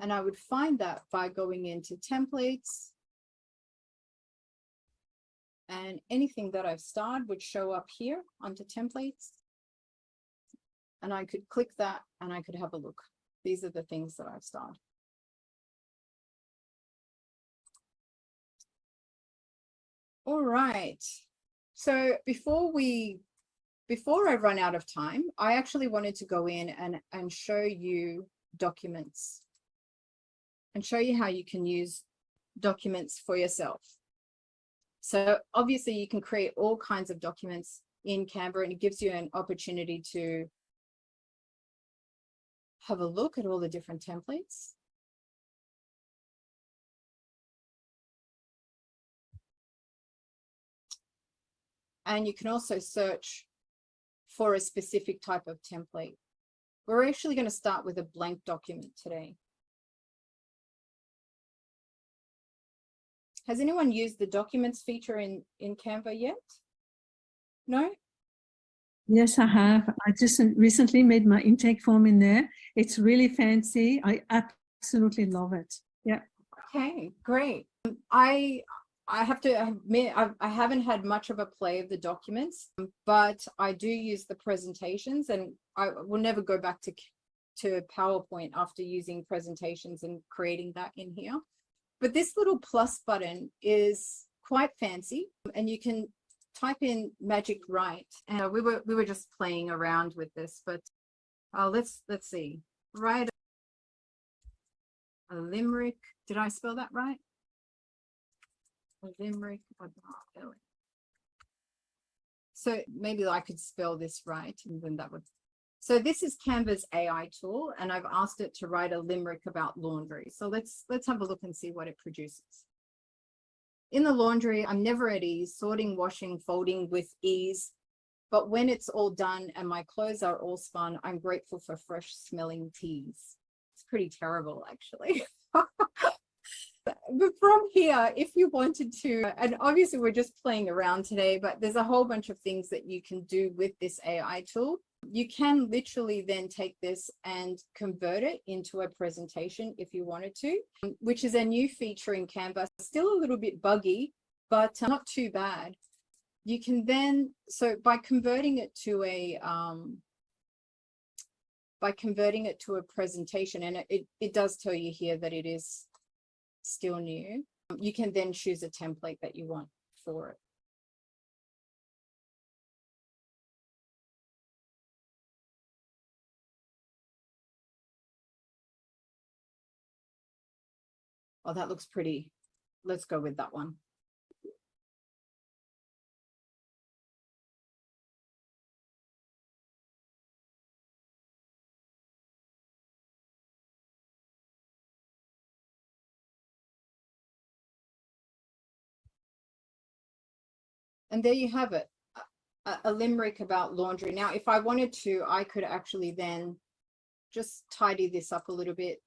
And I would find that by going into templates, and anything that I've starred would show up here onto templates. And I could click that and I could have a look. These are the things that I've starred. All right. So before I run out of time, I actually wanted to go in and show you documents and show you how you can use documents for yourself. So obviously you can create all kinds of documents in Canva, and it gives you an opportunity to have a look at all the different templates. And you can also search for a specific type of template. We're actually going to start with a blank document today. Has anyone used the documents feature in Canva yet? No? Yes, I have. I just recently made my intake form in there. It's really fancy. I absolutely love it. Yeah. Okay, great. I have to admit, I haven't had much of a play of the documents, but I do use the presentations, and I will never go back to PowerPoint after using presentations and creating that in here. But this little plus button is quite fancy, and you can type in magic write. And we were just playing around with this, but let's see. Write a limerick. Did I spell that right? A limerick. So maybe I could spell this right, and then that would. So this is Canva's AI tool, and I've asked it to write a limerick about laundry. So let's have a look and see what it produces. In the laundry, I'm never at ease, sorting, washing, folding with ease. But when it's all done and my clothes are all spun, I'm grateful for fresh smelling teas. It's pretty terrible, actually. But from here, if you wanted to, and obviously we're just playing around today, but there's a whole bunch of things that you can do with this AI tool. you can literally then take this and convert it into a presentation if you wanted to, which is a new feature in Canva. Still a little bit buggy, but not too bad. You can then, so by converting it to a presentation, and it does tell you here that it is still new, you can then choose a template that you want for it. Oh, that looks pretty. Let's go with that one. And there you have it, a limerick about laundry. Now, if I wanted to, I could actually then just tidy this up a little bit.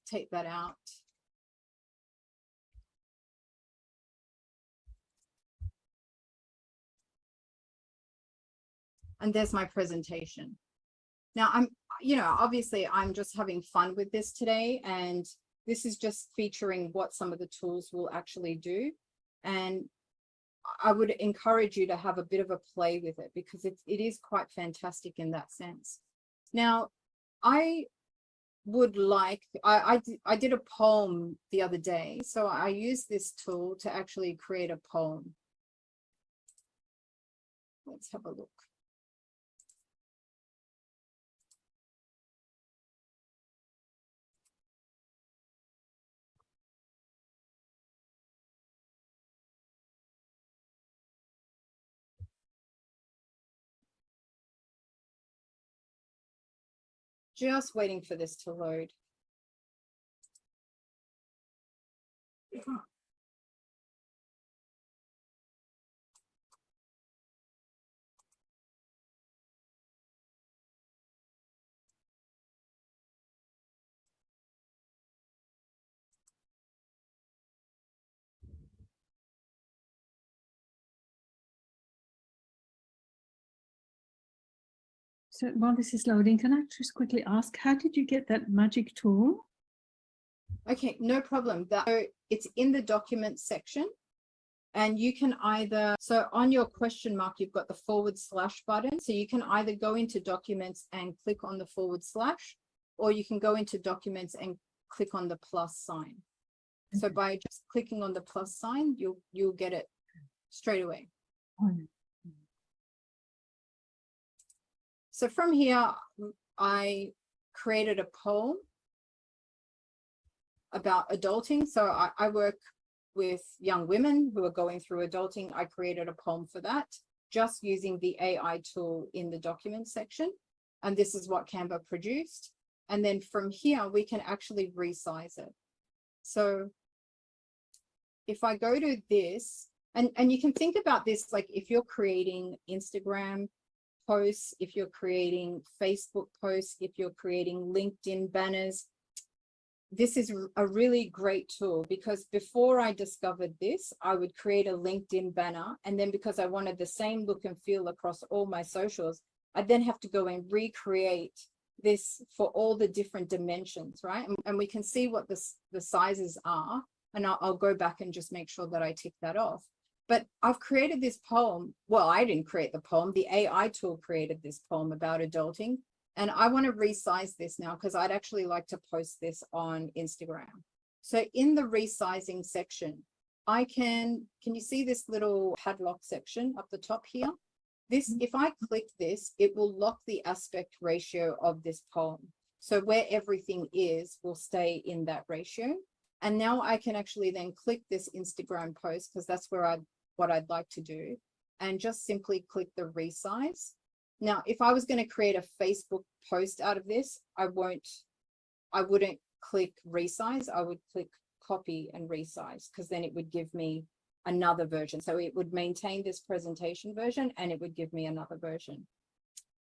Take that out. And there's my presentation. Now obviously I'm just having fun with this today, and this is just featuring what some of the tools will actually do. And I would encourage you to have a bit of a play with it, because it is quite fantastic in that sense. Now, I would like, I did a poem the other day, so I used this tool to actually create a poem. Let's have a look. Just waiting for this to load. So while this is loading, can I just quickly ask, how did you get that magic tool? Okay, no problem. So it's in the document section, and you can either, so on your question mark, you've got the / button. So you can either go into documents and click on the /, or you can go into documents and click on the plus sign. So by just clicking on the plus sign, you'll get it straight away. So from here, I created a poem about adulting. So I work with young women who are going through adulting. I created a poem for that, just using the AI tool in the document section. And this is what Canva produced. And then from here, we can actually resize it. So if I go to this, and you can think about this, like if you're creating Instagram posts, if you're creating Facebook posts, if you're creating LinkedIn banners, this is a really great tool, because before I discovered this, I would create a LinkedIn banner, and then because I wanted the same look and feel across all my socials, I'd then have to go and recreate this for all the different dimensions, right? And we can see what the sizes are, and I'll go back and just make sure that I tick that off. But I've created this poem. Well, I didn't create the poem. The AI tool created this poem about adulting. And I want to resize this now, because I'd actually like to post this on Instagram. So in the resizing section, can you see this little padlock section up the top here? This, if I click this, it will lock the aspect ratio of this poem. So where everything is will stay in that ratio. And now I can actually then click this Instagram post, because that's where what I'd like to do, and just simply click the resize. Now, if I was going to create a Facebook post out of this, I wouldn't click resize. I would click copy and resize, because then it would give me another version. So it would maintain this presentation version, and it would give me another version.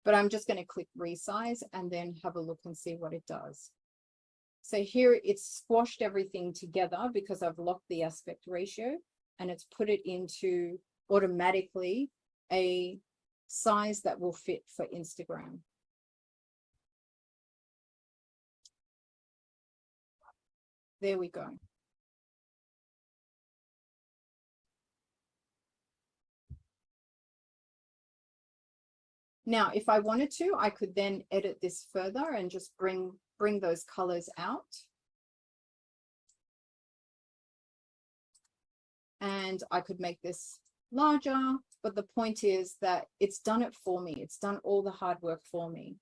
But I'm just going to click resize and then have a look and see what it does. So here it's squashed everything together because I've locked the aspect ratio, and it's put it into automatically a size that will fit for Instagram. There we go. Now, if I wanted to, I could then edit this further and just bring those colors out. And I could make this larger, but the point is that it's done it for me. It's done all the hard work for me.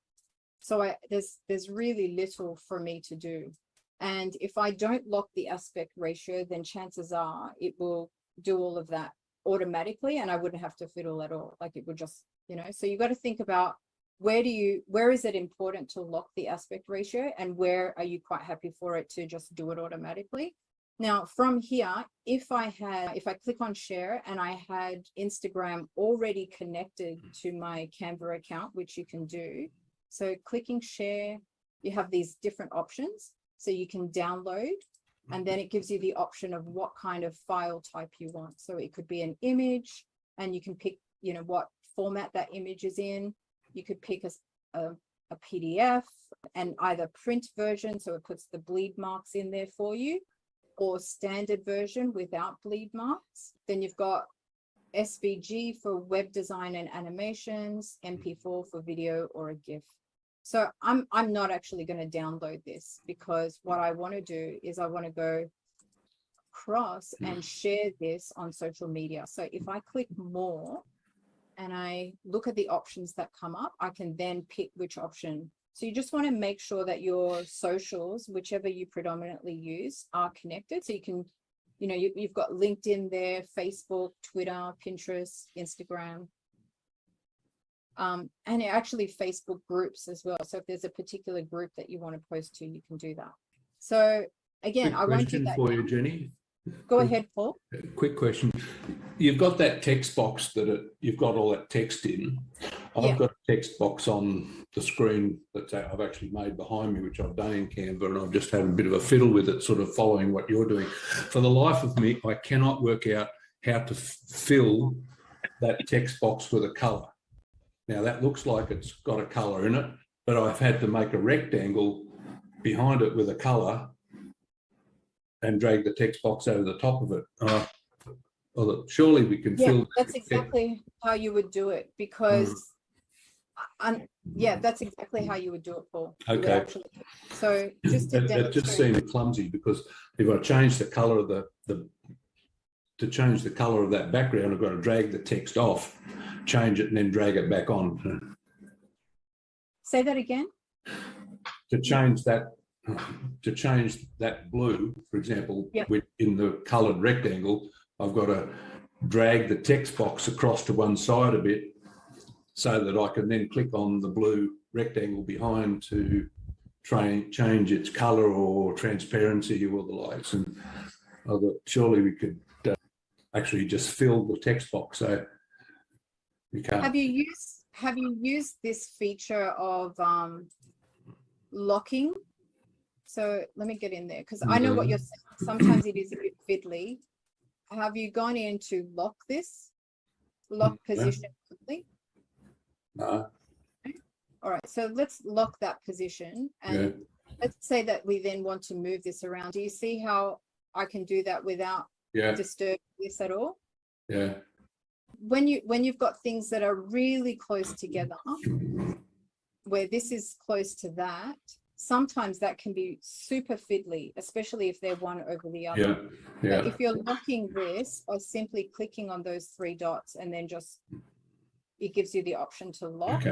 So there's really little for me to do. And if I don't lock the aspect ratio, then chances are it will do all of that automatically, and I wouldn't have to fiddle at all. Like, it would just, you know, so you got to think about where is it important to lock the aspect ratio, and where are you quite happy for it to just do it automatically. Now, from here, if I click on share and I had Instagram already connected to my Canva account, which you can do. So clicking share, you have these different options. So you can download, and then it gives you the option of what kind of file type you want. So it could be an image, and you can pick, you know, what format that image is in. You could pick a PDF and either print version, so it puts the bleed marks in there for you, or standard version without bleed marks. Then you've got SVG for web design and animations, MP4 for video or a GIF. So I'm not actually going to download this, because what I want to do is I want to go across and share this on social media. So if I click more and I look at the options that come up, I can then pick which option. So you just want to make sure that your socials, whichever you predominantly use, are connected. So you can, you know, you've got LinkedIn there, Facebook, Twitter, Pinterest, Instagram. And actually Facebook groups as well. So if there's a particular group that you want to post to, you can do that. So again, I won't do that for now. you, Jenny. Go ahead, Paul. Quick question. You've got that text box you've got all that text in. I've got a text box on the screen that I've actually made behind me, which I've done in Canva, and I've just had a bit of a fiddle with it, sort of following what you're doing. For the life of me, I cannot work out how to fill that text box with a color. Now, that looks like it's got a colour in it, but I've had to make a rectangle behind it with a colour and drag the text box over the top of it. Well, surely we can fill. That's exactly how you would do it, because, that's exactly how you would do it, Paul. Okay. So just to that just seemed clumsy, because if I change the colour of to change the colour of that background, I've got to drag the text off, change it, and then drag it back on. Say that again. To change that blue, for example, in the coloured rectangle, I've got to drag the text box across to one side a bit, so that I can then click on the blue rectangle behind to try and change its colour or transparency or the likes. And I thought surely we could actually just fill the text box. So we can't. Have you used this feature of locking? So let me get in there, because I know what you're saying. Sometimes it is a bit fiddly. Have you gone in to lock position quickly? No. All right, so let's lock that position, and let's say that we then want to move this around. Do you see how I can do that without disturbing this at all? Yeah. When you've got things that are really close together, where this is close to that, sometimes that can be super fiddly, especially if they're one over the other. But if you're locking this by simply clicking on those three dots, and then it gives you the option to lock,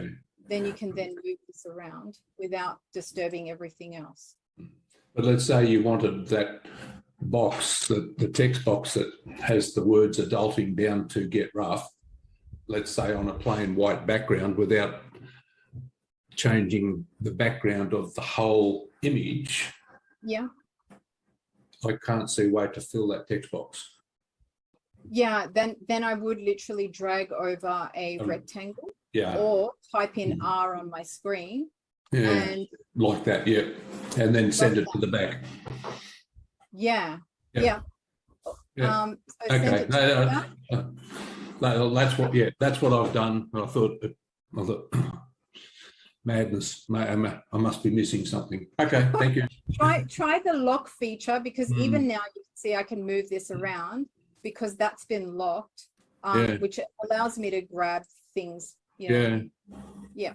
then you can then move this around without disturbing everything else. But let's say you wanted that box, the text box that has the words adulting down to get rough, let's say on a plain white background, without changing the background of the whole image. Yeah. I can't see a way to fill that text box. Yeah, then I would literally drag over a rectangle, or type in R on my screen. And like that, and then send it to the back. So Okay. That's what, yeah, that's what I've done. I thought madness. I must be missing something. Okay, thank you. Try the lock feature, because Mm. even now you can see I can move this around because that's been locked, Yeah. which allows me to grab things. You Yeah. know. Yeah.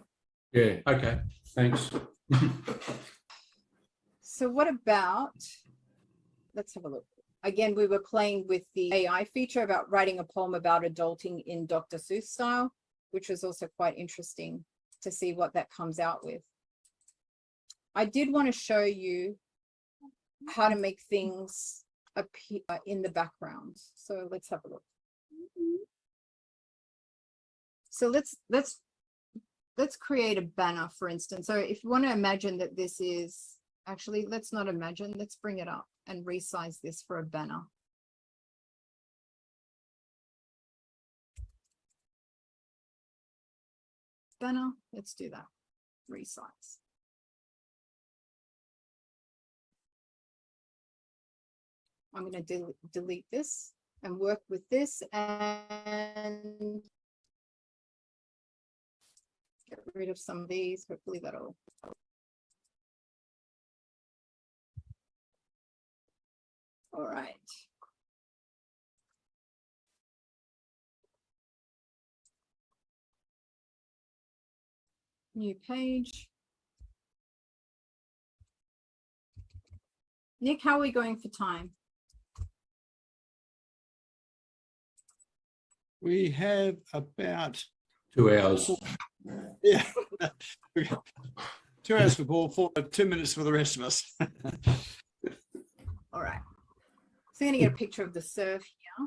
Yeah. Okay. Thanks. So what about, let's have a look. Again, we were playing with the AI feature about writing a poem about adulting in Dr. Seuss style, which was also quite interesting to see what that comes out with. I did want to show you how to make things appear in the background. So let's have a look. So let's create a banner, for instance. So if you want to imagine that this is, actually, let's not imagine, let's bring it up and resize this for a banner. Banner, let's do that, resize. I'm going to delete this and work with this and get rid of some of these. Hopefully that'll. All right. New page. Nick, how are we going for time? We have about 2 hours. Yeah. 2 hours for Paul, 2 minutes for the rest of us. All right. So I'm going to get a picture of the surf here.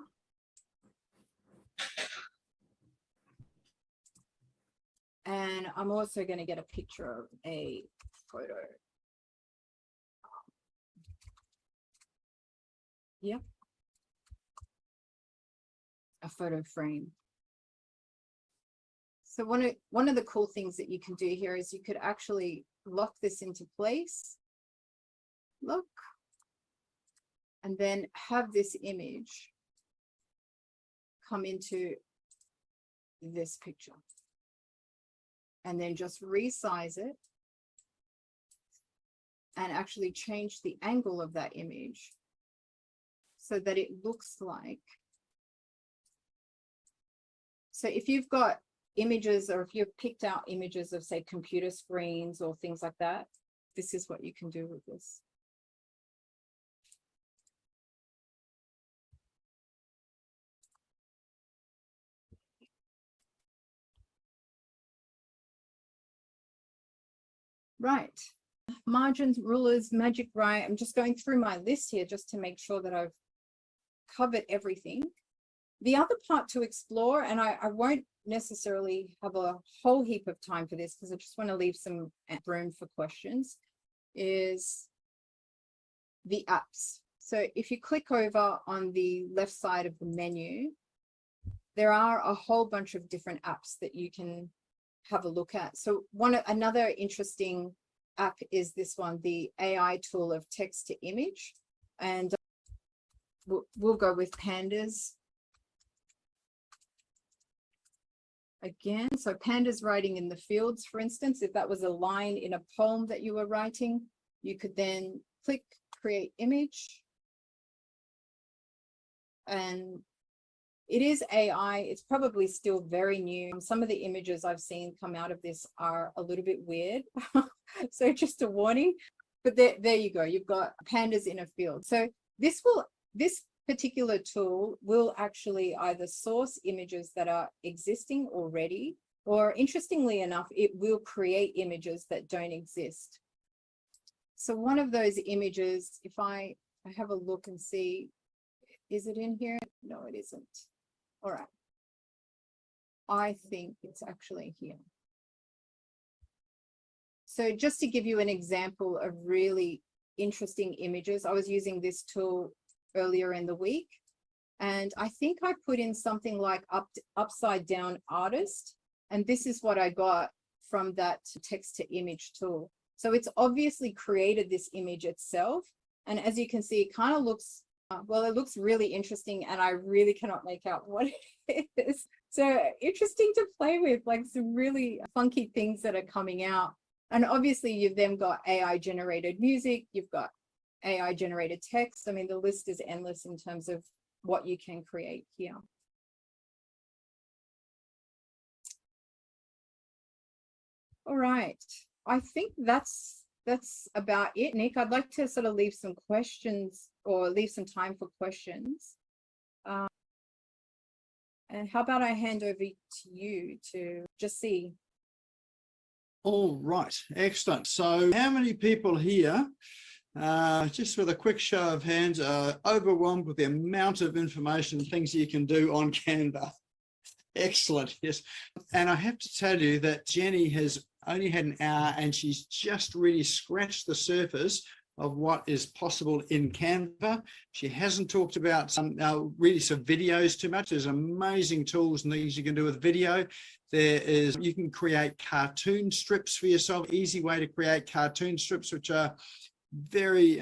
And I'm also going to get a picture of a photo. Yep. A photo frame. So one of the cool things that you can do here is you could actually lock this into place. Look. And then have this image come into this picture. And then just resize it and actually change the angle of that image so that it looks like. So if you've got images, or if you've picked out images of, say, computer screens or things like that, this is what you can do with this. Right. Margins, rulers, magic right. I'm just going through my list here just to make sure that I've covered everything. The other part to explore, and I won't necessarily have a whole heap of time for this because I just want to leave some room for questions, is the apps. So if you click over on the left side of the menu, there are a whole bunch of different apps that you can have a look at. So another interesting app is this one, the AI tool of text to image, and we'll go with pandas again. So pandas writing in the fields, for instance, if that was a line in a poem that you were writing, you could then click create image, and it is AI. It's probably still very new. Some of the images I've seen come out of this are a little bit weird. So just a warning, but there you go. You've got pandas in a field. So this particular tool will actually either source images that are existing already, or interestingly enough, it will create images that don't exist. So one of those images, if I have a look and see, is it in here? No, it isn't. All right. I think it's actually here. So just to give you an example of really interesting images, I was using this tool earlier in the week, and I think I put in something like upside down artist, and this is what I got from that text to image tool. So it's obviously created this image itself, and as you can see, it kind of looks well, it looks really interesting, and I really cannot make out what it is. So interesting to play with, like some really funky things that are coming out. And obviously you've then got AI generated music, you've got AI generated text. I mean, the list is endless in terms of what you can create here. All right, I think that's about it, Nick. I'd like to sort of leave some questions or leave some time for questions. And how about I hand over to you to just see? All right, excellent. So how many people here, just with a quick show of hands, are overwhelmed with the amount of information and things you can do on Canva? Excellent, yes. And I have to tell you that Jenny has only had an hour and she's just really scratched the surface of what is possible in Canva. She hasn't talked about some videos too much. There's amazing tools and things you can do with video. You can create cartoon strips for yourself, easy way to create cartoon strips, which are very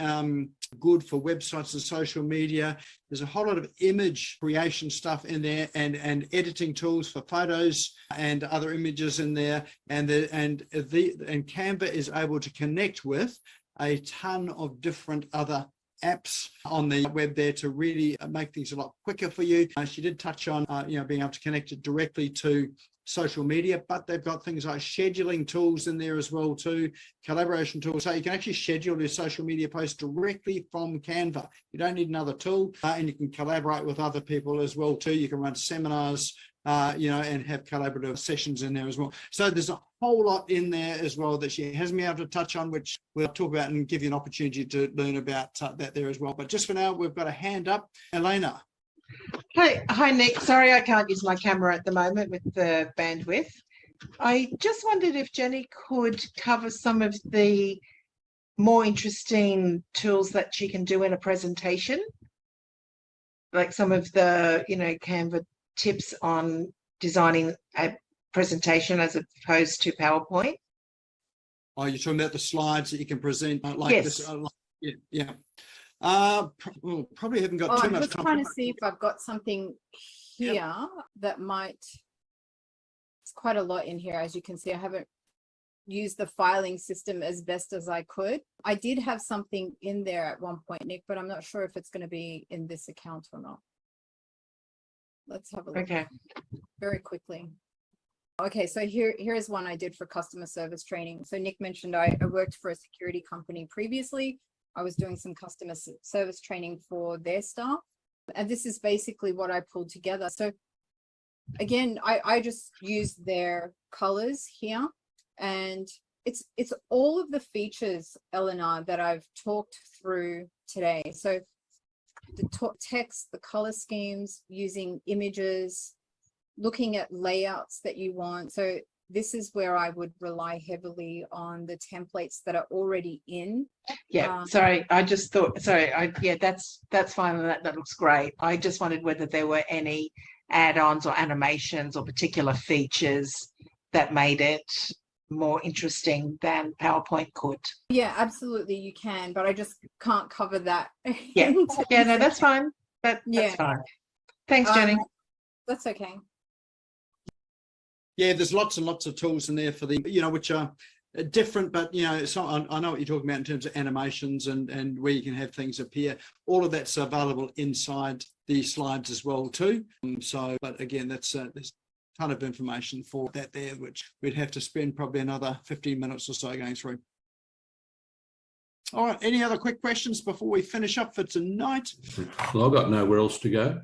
good for websites and social media. There's a whole lot of image creation stuff in there and editing tools for photos and other images in there. And Canva is able to connect with a ton of different other apps on the web there to really make things a lot quicker for you. She did touch on being able to connect it directly to social media, but they've got things like scheduling tools in there as well too, collaboration tools. So you can actually schedule your social media posts directly from Canva. You don't need another tool, and you can collaborate with other people as well too. You can run seminars, and have collaborative sessions in there as well. So there's a whole lot in there as well that she hasn't been able to touch on, which we'll talk about and give you an opportunity to learn about that there as well. But just for now, we've got a hand up. Elena. Hi, Nick. Sorry, I can't use my camera at the moment with the bandwidth. I just wondered if Jenny could cover some of the more interesting tools that she can do in a presentation, like some of the, Canva tips on designing a presentation as opposed to PowerPoint. Oh, you're talking about the slides that you can present like Yes. this? Yeah. Probably haven't got too much I'm just time. trying to see if I've got something here that might. It's quite a lot in here, as you can see. I haven't used the filing system as best as I could. I did have something in there at one point, Nick, but I'm not sure if it's going to be in this account or not. Let's have a look. Okay. Very quickly. Okay, so here's one I did for customer service training. So Nick mentioned I worked for a security company previously. I was doing some customer service training for their staff. And this is basically what I pulled together. So again, I just used their colors here. And it's all of the features, Eleanor, that I've talked through today. So the text, the color schemes, using images, looking at layouts that you want. So this is where I would rely heavily on the templates that are already in. Yeah, sorry, I just thought, that's fine. That looks great. I just wondered whether there were any add-ons or animations or particular features that made it more interesting than PowerPoint could. Yeah, absolutely, you can, but I just can't cover that. Yeah, no, that's fine. That's fine. Thanks, Jenny. That's okay. Yeah, there's lots and lots of tools in there for the, which are different, but, so I know what you're talking about in terms of animations and where you can have things appear. All of that's available inside the slides as well too. But again, there's a ton of information for that there, which we'd have to spend probably another 15 minutes or so going through. All right, any other quick questions before we finish up for tonight? Well, I've got nowhere else to go.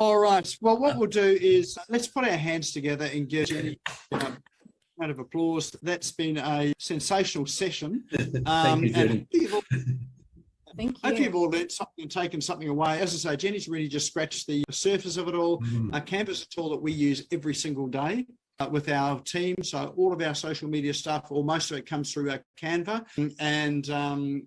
All right. Well, what we'll do is let's put our hands together and give Jenny a round of applause. That's been a sensational session. Thank you, Jenny. Thank you. Hope you've all learned something and taken something away. As I say, Jenny's really just scratched the surface of it all. Canva is a tool that we use every single day. with our team. So all of our social media stuff, or most of it, comes through Canva, and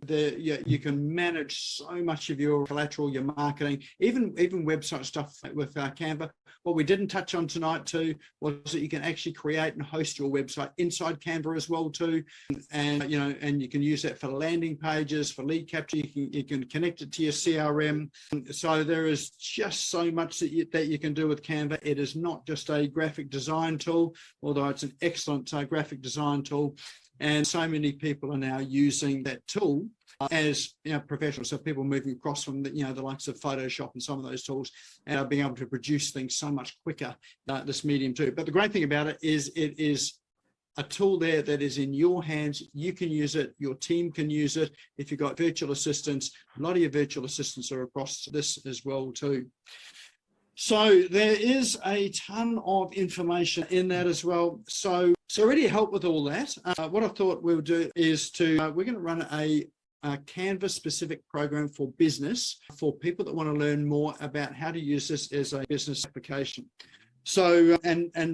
you can manage so much of your collateral, your marketing, even website stuff with Canva. What we didn't touch on tonight too was that you can actually create and host your website inside Canva as well too, and and you can use that for landing pages, for lead capture. You can connect it to your CRM. So there is just so much that you can do with Canva. It is not just a graphic design tool, although it's an excellent graphic design tool, and so many people are now using that tool as professionals. So people moving across from the likes of Photoshop and some of those tools, and are being able to produce things so much quicker, this medium too. But the great thing about it is a tool there that is in your hands. You can use it, your team can use it. If you've got virtual assistants, a lot of your virtual assistants are across this as well too. So there is a ton of information in that as well. So really to help with all that, what I thought we'll do is we're going to run a Canva specific program for business, for people that want to learn more about how to use this as a business application. So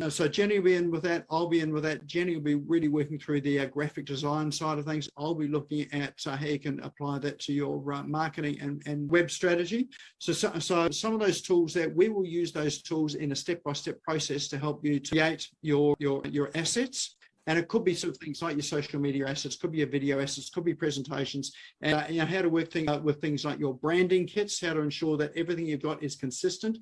so Jenny will be in with that. I'll be in with that. Jenny will be really working through the graphic design side of things. I'll be looking at how you can apply that to your marketing and web strategy. So some of those tools there, we will use those tools in a step-by-step process to help you to create your assets. And it could be sort of things like your social media assets, could be your video assets, could be presentations, and how to work with things like your branding kits, how to ensure that everything you've got is consistent,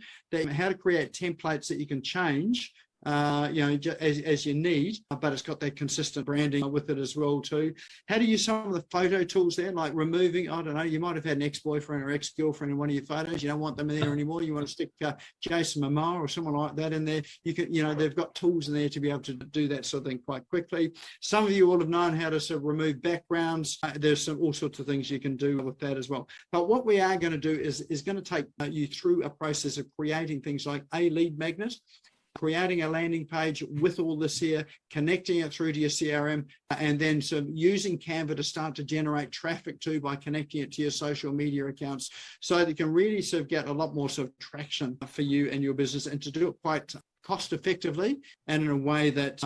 how to create templates that you can change as you need, but it's got that consistent branding with it as well too. How to use some of the photo tools there, like removing, I don't know, you might have had an ex-boyfriend or ex-girlfriend in one of your photos. You don't want them there anymore. You want to stick Jason Momoa or someone like that in there. You can, they've got tools in there to be able to do that sort of thing quite quickly. Some of you will have known how to sort of remove backgrounds. There's all sorts of things you can do with that as well. But what we are going to do is going to take you through a process of creating things like a lead magnet, creating a landing page with all this here, connecting it through to your CRM, and then sort of using Canva to start to generate traffic too by connecting it to your social media accounts, so that you can really sort of get a lot more sort of traction for you and your business, and to do it quite cost effectively and in a way that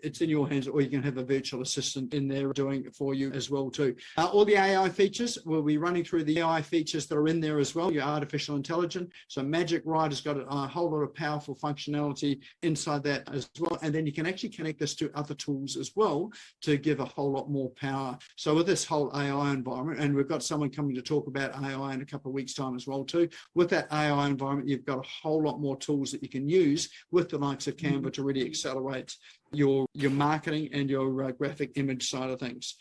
it's in your hands, or you can have a virtual assistant in there doing it for you as well too. All the AI features, we'll be running through the AI features that are in there as well, your artificial intelligence. So Magic Write has got a whole lot of powerful functionality inside that as well, and then you can actually connect this to other tools as well to give a whole lot more power. So with this whole AI environment, and we've got someone coming to talk about AI in a couple of weeks' time as well too, with that AI environment, you've got a whole lot more tools that you can use with the likes of Canva to really accelerate your marketing and your graphic image side of things.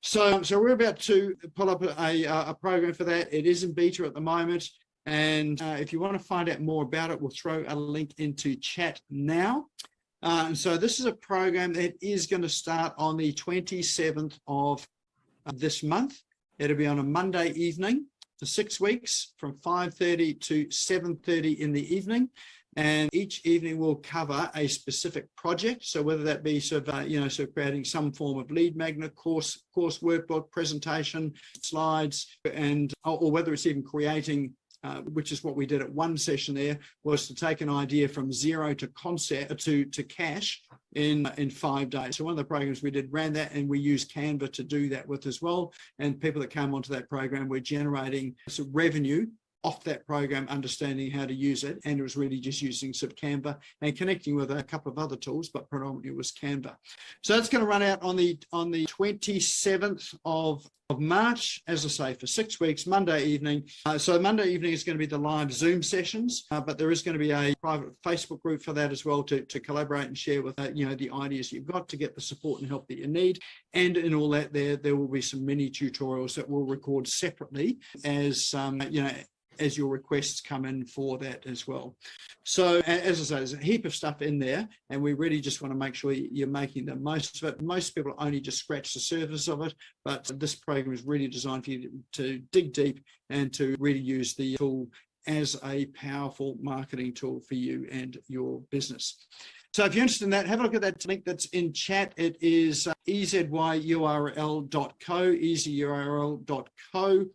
So we're about to pull up a program for that. It is in beta at the moment, and if you want to find out more about it, we'll throw a link into chat now. So this is a program that is going to start on the 27th of this month. It'll be on a Monday evening for 6 weeks from 5:30 to 7:30 in the evening. And each evening we'll cover a specific project. So whether that be sort of creating some form of lead magnet, course workbook, presentation, slides, and or whether it's even creating, which is what we did at one session there, was to take an idea from zero to concept to cash in 5 days. So one of the programs we did ran that, and we used Canva to do that with as well. And people that came onto that program were generating some revenue off that program, understanding how to use it, and it was really just using sort of Canva and connecting with a couple of other tools, but predominantly it was Canva. So that's going to run out on the 27th of March, as I say, for 6 weeks, Monday evening. So Monday evening is going to be the live Zoom sessions, but there is going to be a private Facebook group for that as well to collaborate and share with the ideas you've got to get the support and help that you need. And in all that, there will be some mini tutorials that we'll record separately as your requests come in for that as well. So as I say, there's a heap of stuff in there, and we really just want to make sure you're making the most of it. Most people only just scratch the surface of it, but this program is really designed for you to dig deep and to really use the tool as a powerful marketing tool for you and your business. So if you're interested in that, have a look at that link that's in chat. It is easyurl.co, easyurl.co.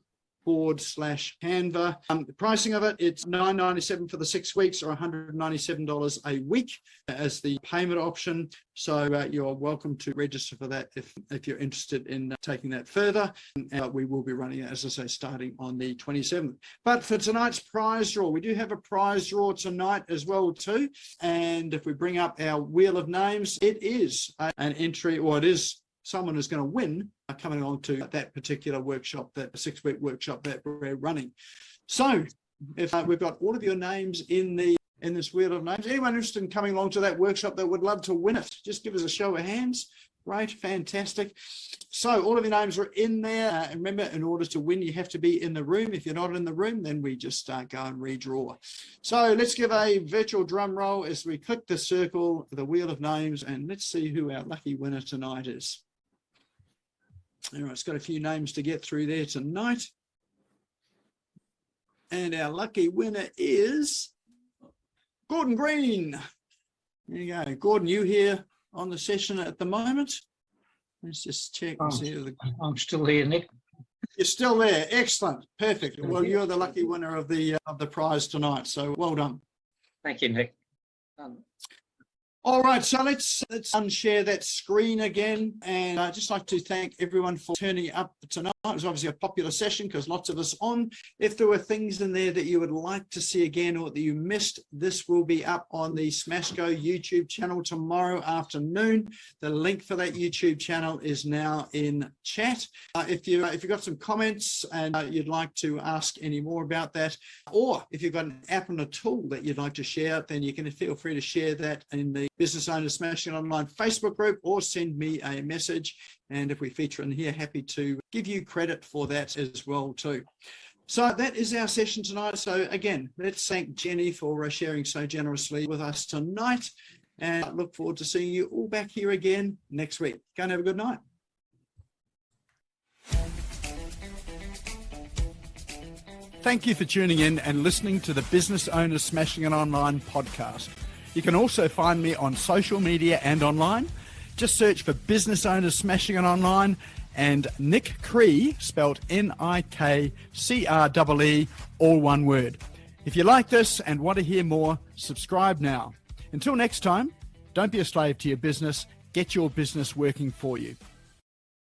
Canva. The pricing of it, it's $9.97 for the 6 weeks or $197 a week as the payment option. So you're welcome to register for that if you're interested in taking that further. We will be running it, as I say, starting on the 27th. But for tonight's prize draw, we do have a prize draw tonight as well too. And if we bring up our wheel of names, it is an entry, or it is someone who's going to win coming along to that particular workshop, that 6-week workshop that we're running. So if we've got all of your names in this wheel of names, anyone interested in coming along to that workshop that would love to win it, just give us a show of hands. Great, fantastic. So all of your names are in there. And remember, in order to win, you have to be in the room. If you're not in the room, then we just go and redraw. So let's give a virtual drum roll as we click the circle, the wheel of names, and let's see who our lucky winner tonight is. All right, it's got a few names to get through there tonight. And our lucky winner is Gordon Green. There you go. Gordon, you here on the session at the moment? Let's just check and see. I'm still here, Nick. You're still there. Excellent. Perfect. Well, you're the lucky winner of the prize tonight. So well done. Thank you, Nick. All right, so let's unshare that screen again. And I'd just like to thank everyone for turning up tonight. It was obviously a popular session because lots of us on. If there were things in there that you would like to see again or that you missed, this will be up on the Smashco YouTube channel tomorrow afternoon. The link for that YouTube channel is now in chat. If you've got some comments and you'd like to ask any more about that, or if you've got an app and a tool that you'd like to share, then you can feel free to share that in the Business Owners Smashing It Online Facebook group or send me a message. And if we feature in here, happy to give you credit for that as well too. So that is our session tonight. So again, let's thank Jenny for sharing so generously with us tonight, and I look forward to seeing you all back here again next week. Go and have a good night. Thank you for tuning in and listening to the Business Owners Smashing It Online podcast. You can also find me on social media and online. Just search for Business Owners Smashing It Online and Nick Cree, spelled Nikree, all one word. If you like this and want to hear more, subscribe now. Until next time, don't be a slave to your business. Get your business working for you.